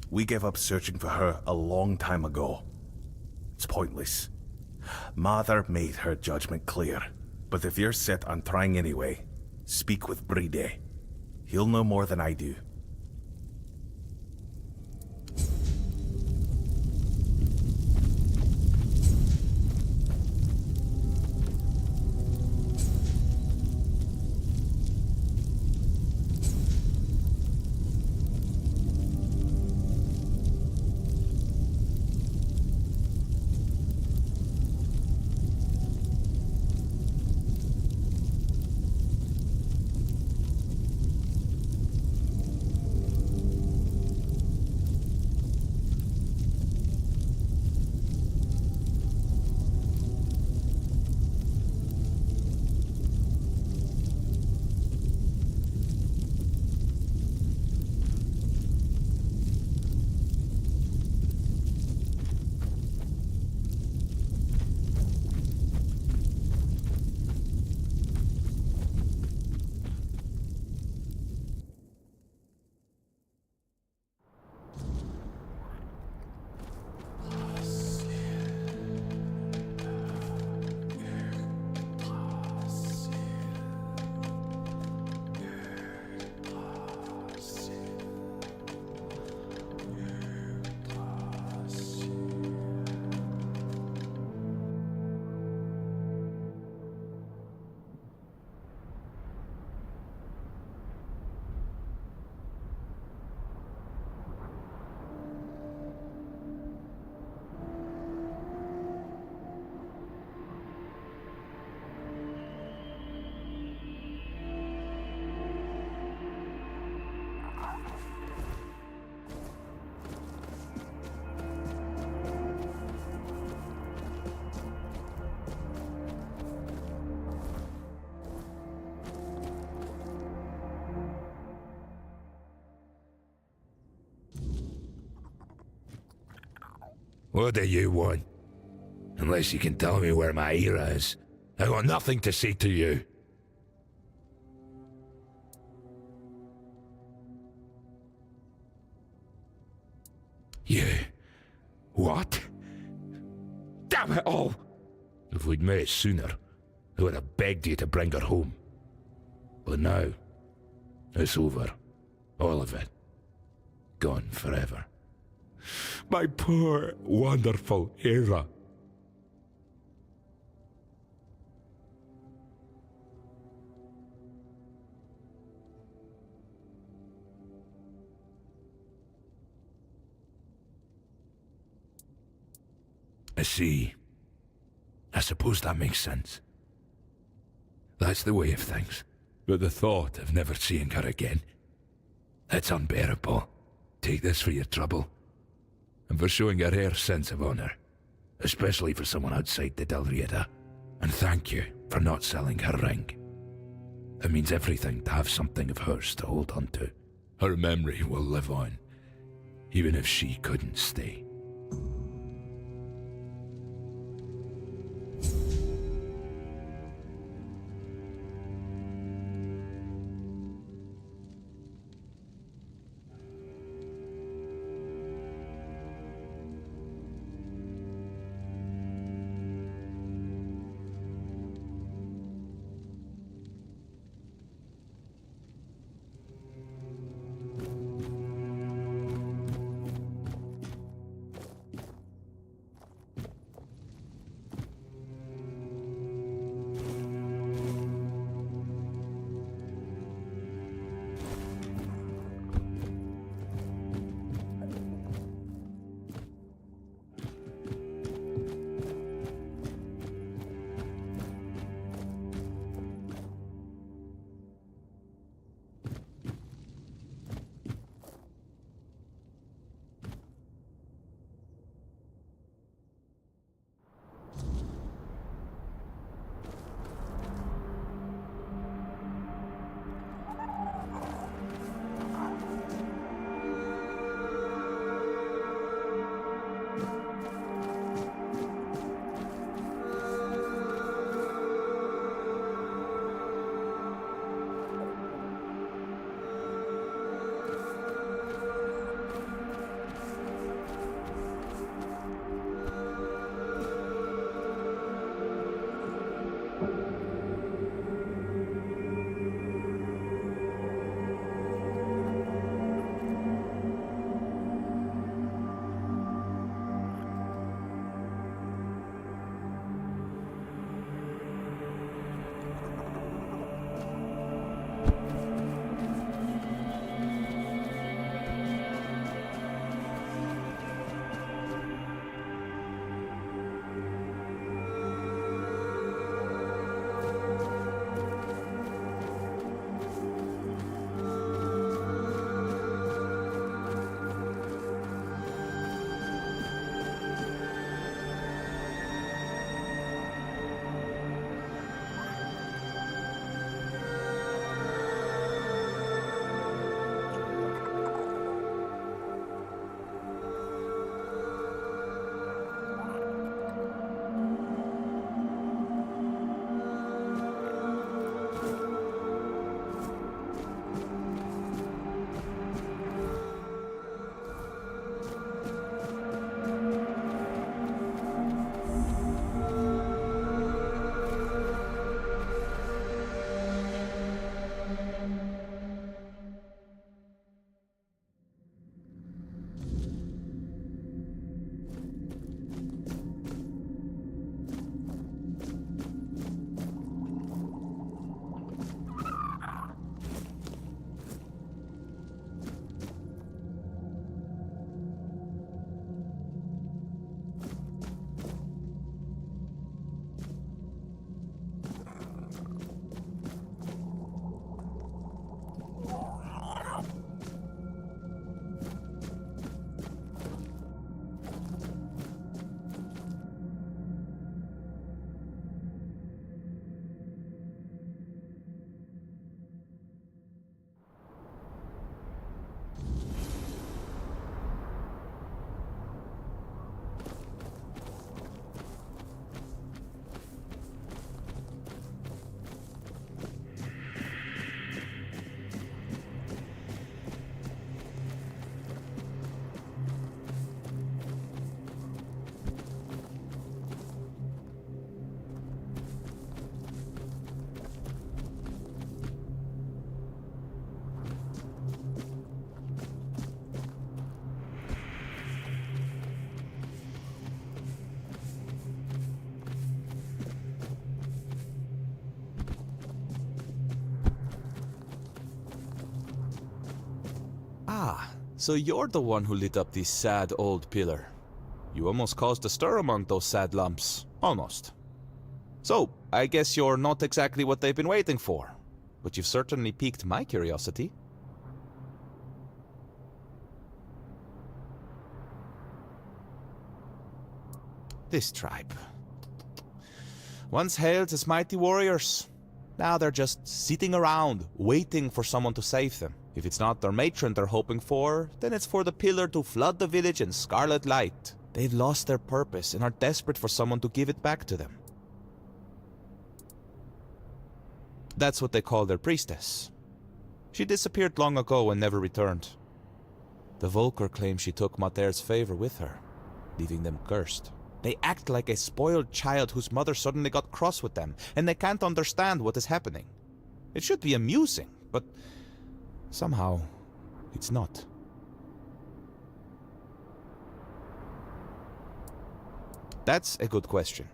We gave up searching for her a long time ago. It's pointless. Mother made her judgment clear, but if you're set on trying anyway, speak with Bride. He'll know more than I do. What do you want? Unless you can tell me where my ear is, I got nothing to say to you. You... what? Damn it all! If we'd met sooner, I would have begged you to bring her home. But now, it's over. All of it. Gone forever. My poor, wonderful Hera. I see. I suppose that makes sense. That's the way of things. But the thought of never seeing her again, it's unbearable. Take this for your trouble. And for showing a rare sense of honor, especially for someone outside the Delrieda. And thank you for not selling her ring. It means everything to have something of hers to hold on to. Her memory will live on, even if she couldn't stay. So you're the one who lit up the sad old pillar. You almost caused a stir among those sad lumps. Almost. So, I guess you're not exactly what they've been waiting for. But you've certainly piqued my curiosity. This tribe. Once hailed as mighty warriors. Now they're just sitting around, waiting for someone to save them. If it's not their matron they're hoping for, then it's for the pillar to flood the village in scarlet light. They've lost their purpose and are desperate for someone to give it back to them. That's what they call their priestess. She disappeared long ago and never returned. The Volker claims she took Mater's favor with her, leaving them cursed. They act like a spoiled child whose mother suddenly got cross with them, and they can't understand what is happening. It should be amusing, but somehow it's not. That's a good question.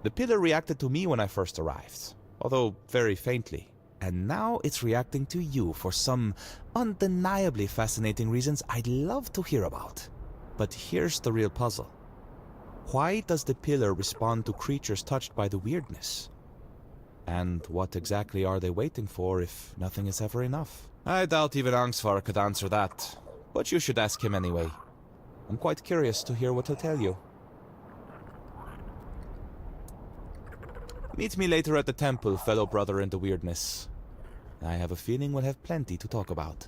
The pillar reacted to me when I first arrived, although very faintly. And now it's reacting to you for some undeniably fascinating reasons I'd love to hear about. But here's the real puzzle. Why does the pillar respond to creatures touched by the weirdness? And what exactly are they waiting for if nothing is ever enough? I doubt even Angsvar could answer that, but you should ask him anyway. I'm quite curious to hear what he'll tell you. Meet me later at the temple, fellow brother in the weirdness. I have a feeling we'll have plenty to talk about.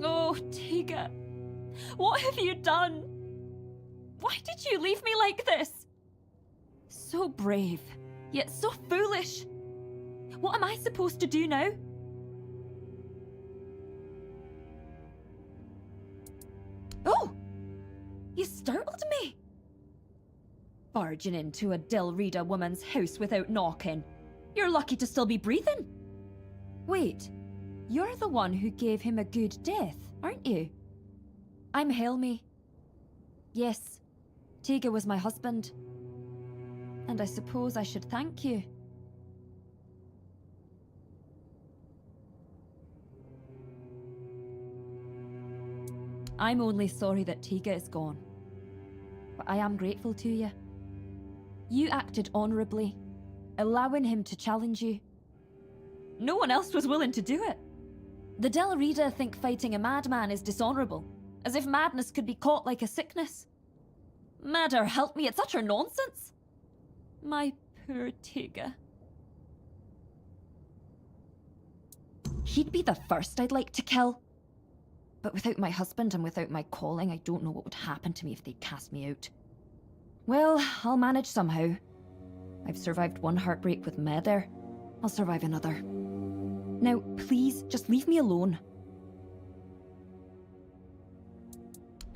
Oh, Tiga, what have you done? Why did you leave me like this? So brave, yet so foolish. What am I supposed to do now? Barging into a Dilrida woman's house without knocking. You're lucky to still be breathing. Wait, you're the one who gave him a good death, aren't you? I'm Helmi. Yes, Tega was my husband. And I suppose I should thank you. I'm only sorry that Tega is gone. But I am grateful to you. You acted honourably, allowing him to challenge you. No one else was willing to do it. The Dilrida think fighting a madman is dishonourable, as if madness could be caught like a sickness. Madder, help me, it's utter nonsense. My poor Tega. He'd be the first I'd like to kill. But without my husband and without my calling, I don't know what would happen to me if they cast me out. Well, I'll manage somehow. I've survived one heartbreak with Meder. I'll survive another. Now, please, just leave me alone.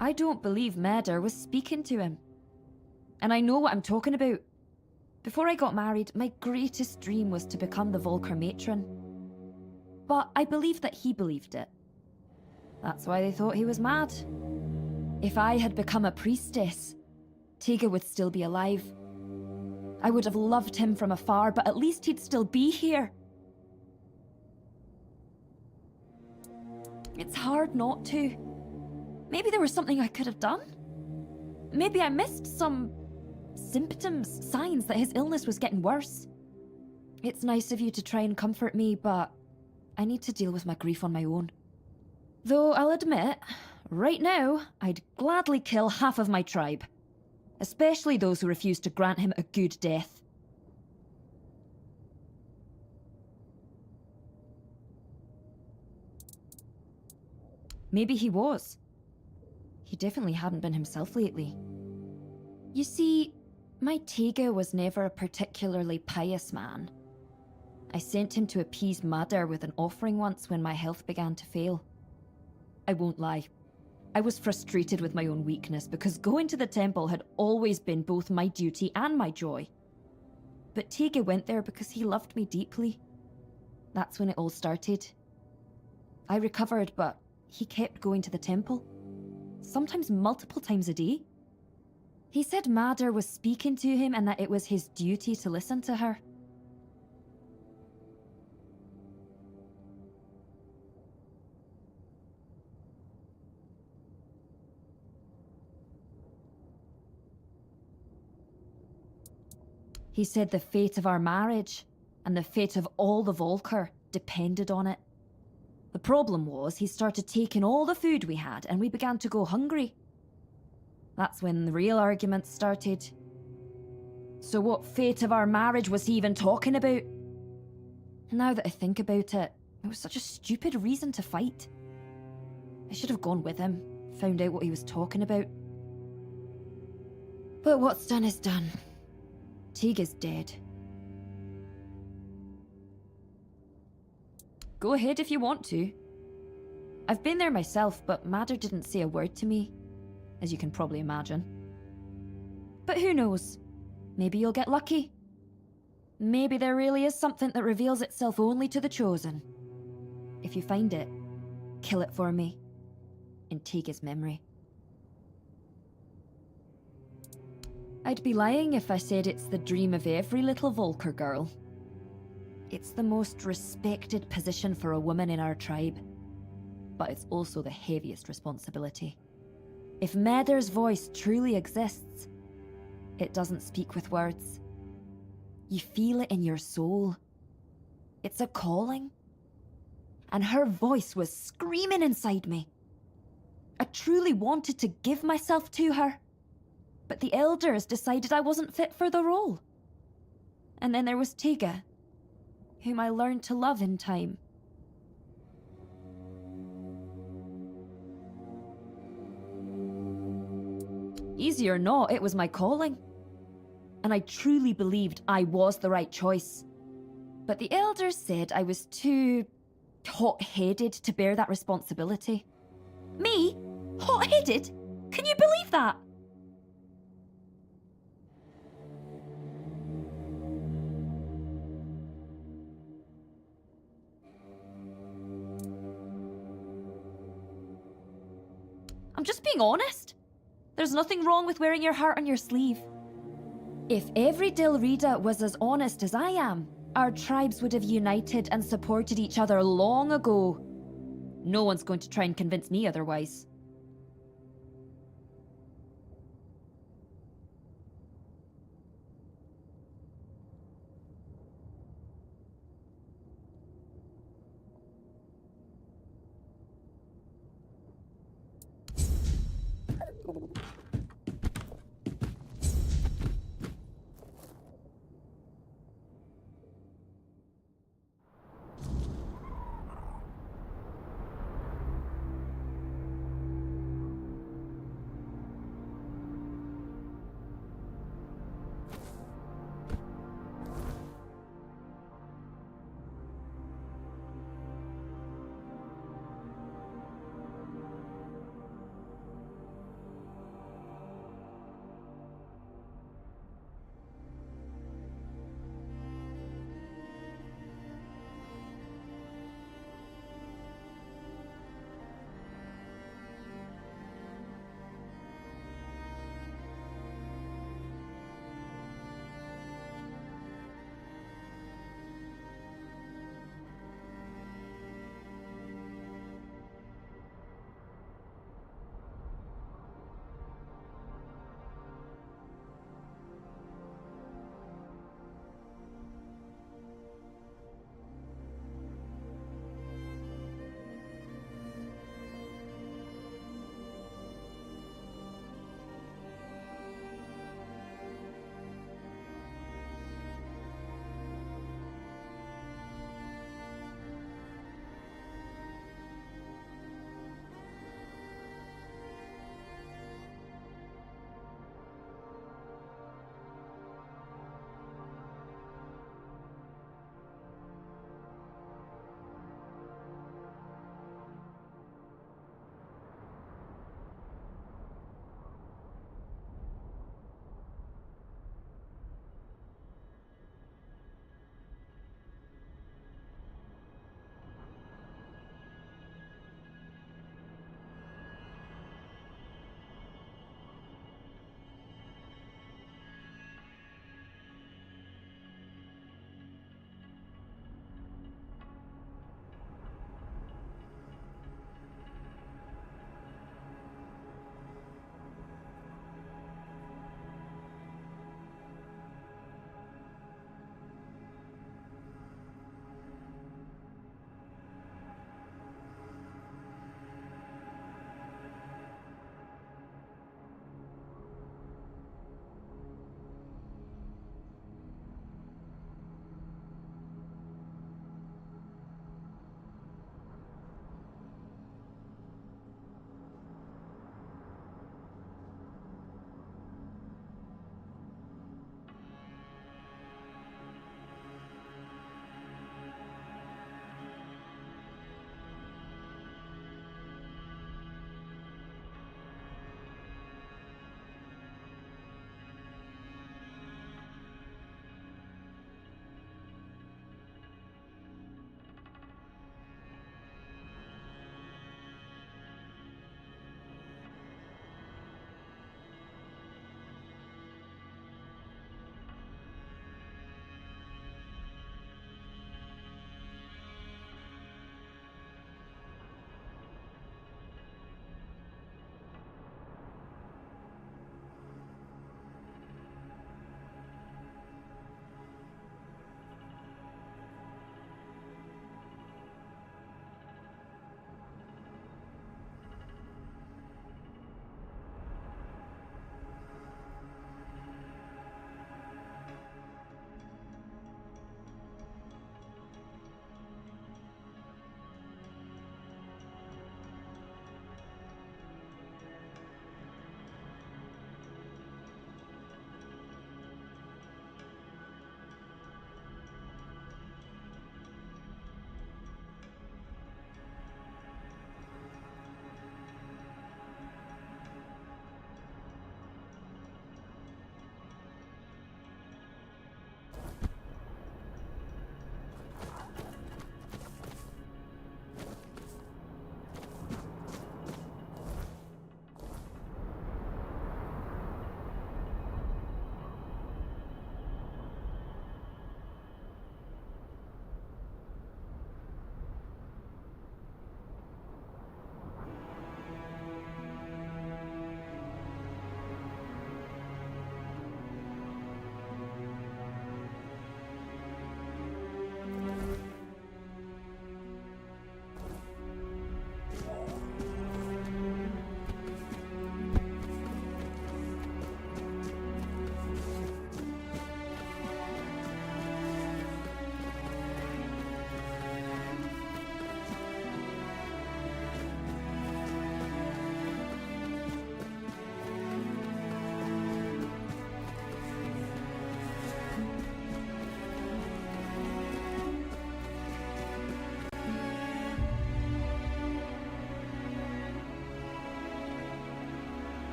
I don't believe Meder was speaking to him. And I know what I'm talking about. Before I got married, my greatest dream was to become the Volker matron. But I believe that he believed it. That's why they thought he was mad. If I had become a priestess, Tega would still be alive. I would have loved him from afar, but at least he'd still be here. It's hard not to. Maybe there was something I could have done. Maybe I missed some symptoms, signs that his illness was getting worse. It's nice of you to try and comfort me, but I need to deal with my grief on my own. Though I'll admit, right now, I'd gladly kill half of my tribe. Especially those who refuse to grant him a good death. Maybe he was. He definitely hadn't been himself lately. You see, my Tega was never a particularly pious man. I sent him to appease Mother with an offering once when my health began to fail. I won't lie. I was frustrated with my own weakness because going to the temple had always been both my duty and my joy. But Tega went there because he loved me deeply. That's when it all started. I recovered, but he kept going to the temple. Sometimes multiple times a day. He said Mother was speaking to him and that it was his duty to listen to her. He said the fate of our marriage and the fate of all the Volker depended on it. The problem was he started taking all the food we had and we began to go hungry. That's when the real arguments started. So what fate of our marriage was he even talking about? Now that I think about it, it was such a stupid reason to fight. I should have gone with him, found out what he was talking about. But what's done is done. Tega's dead. Go ahead if you want to. I've been there myself, but Mother didn't say a word to me, as you can probably imagine. But who knows? Maybe you'll get lucky. Maybe there really is something that reveals itself only to the chosen. If you find it, kill it for me, in Tega's memory. I'd be lying if I said it's the dream of every little Volker girl. It's the most respected position for a woman in our tribe, but it's also the heaviest responsibility. If Meder's voice truly exists, it doesn't speak with words. You feel it in your soul. It's a calling. And her voice was screaming inside me. I truly wanted to give myself to her. But the elders decided I wasn't fit for the role. And then there was Tega, whom I learned to love in time. Easy or not, it was my calling. And I truly believed I was the right choice. But the elders said I was too hot-headed to bear that responsibility. Me? Hot-headed? Can you believe that? I'm just being honest. There's nothing wrong with wearing your heart on your sleeve. If every Dilrida was as honest as I am, our tribes would have united and supported each other long ago. No one's going to try and convince me otherwise.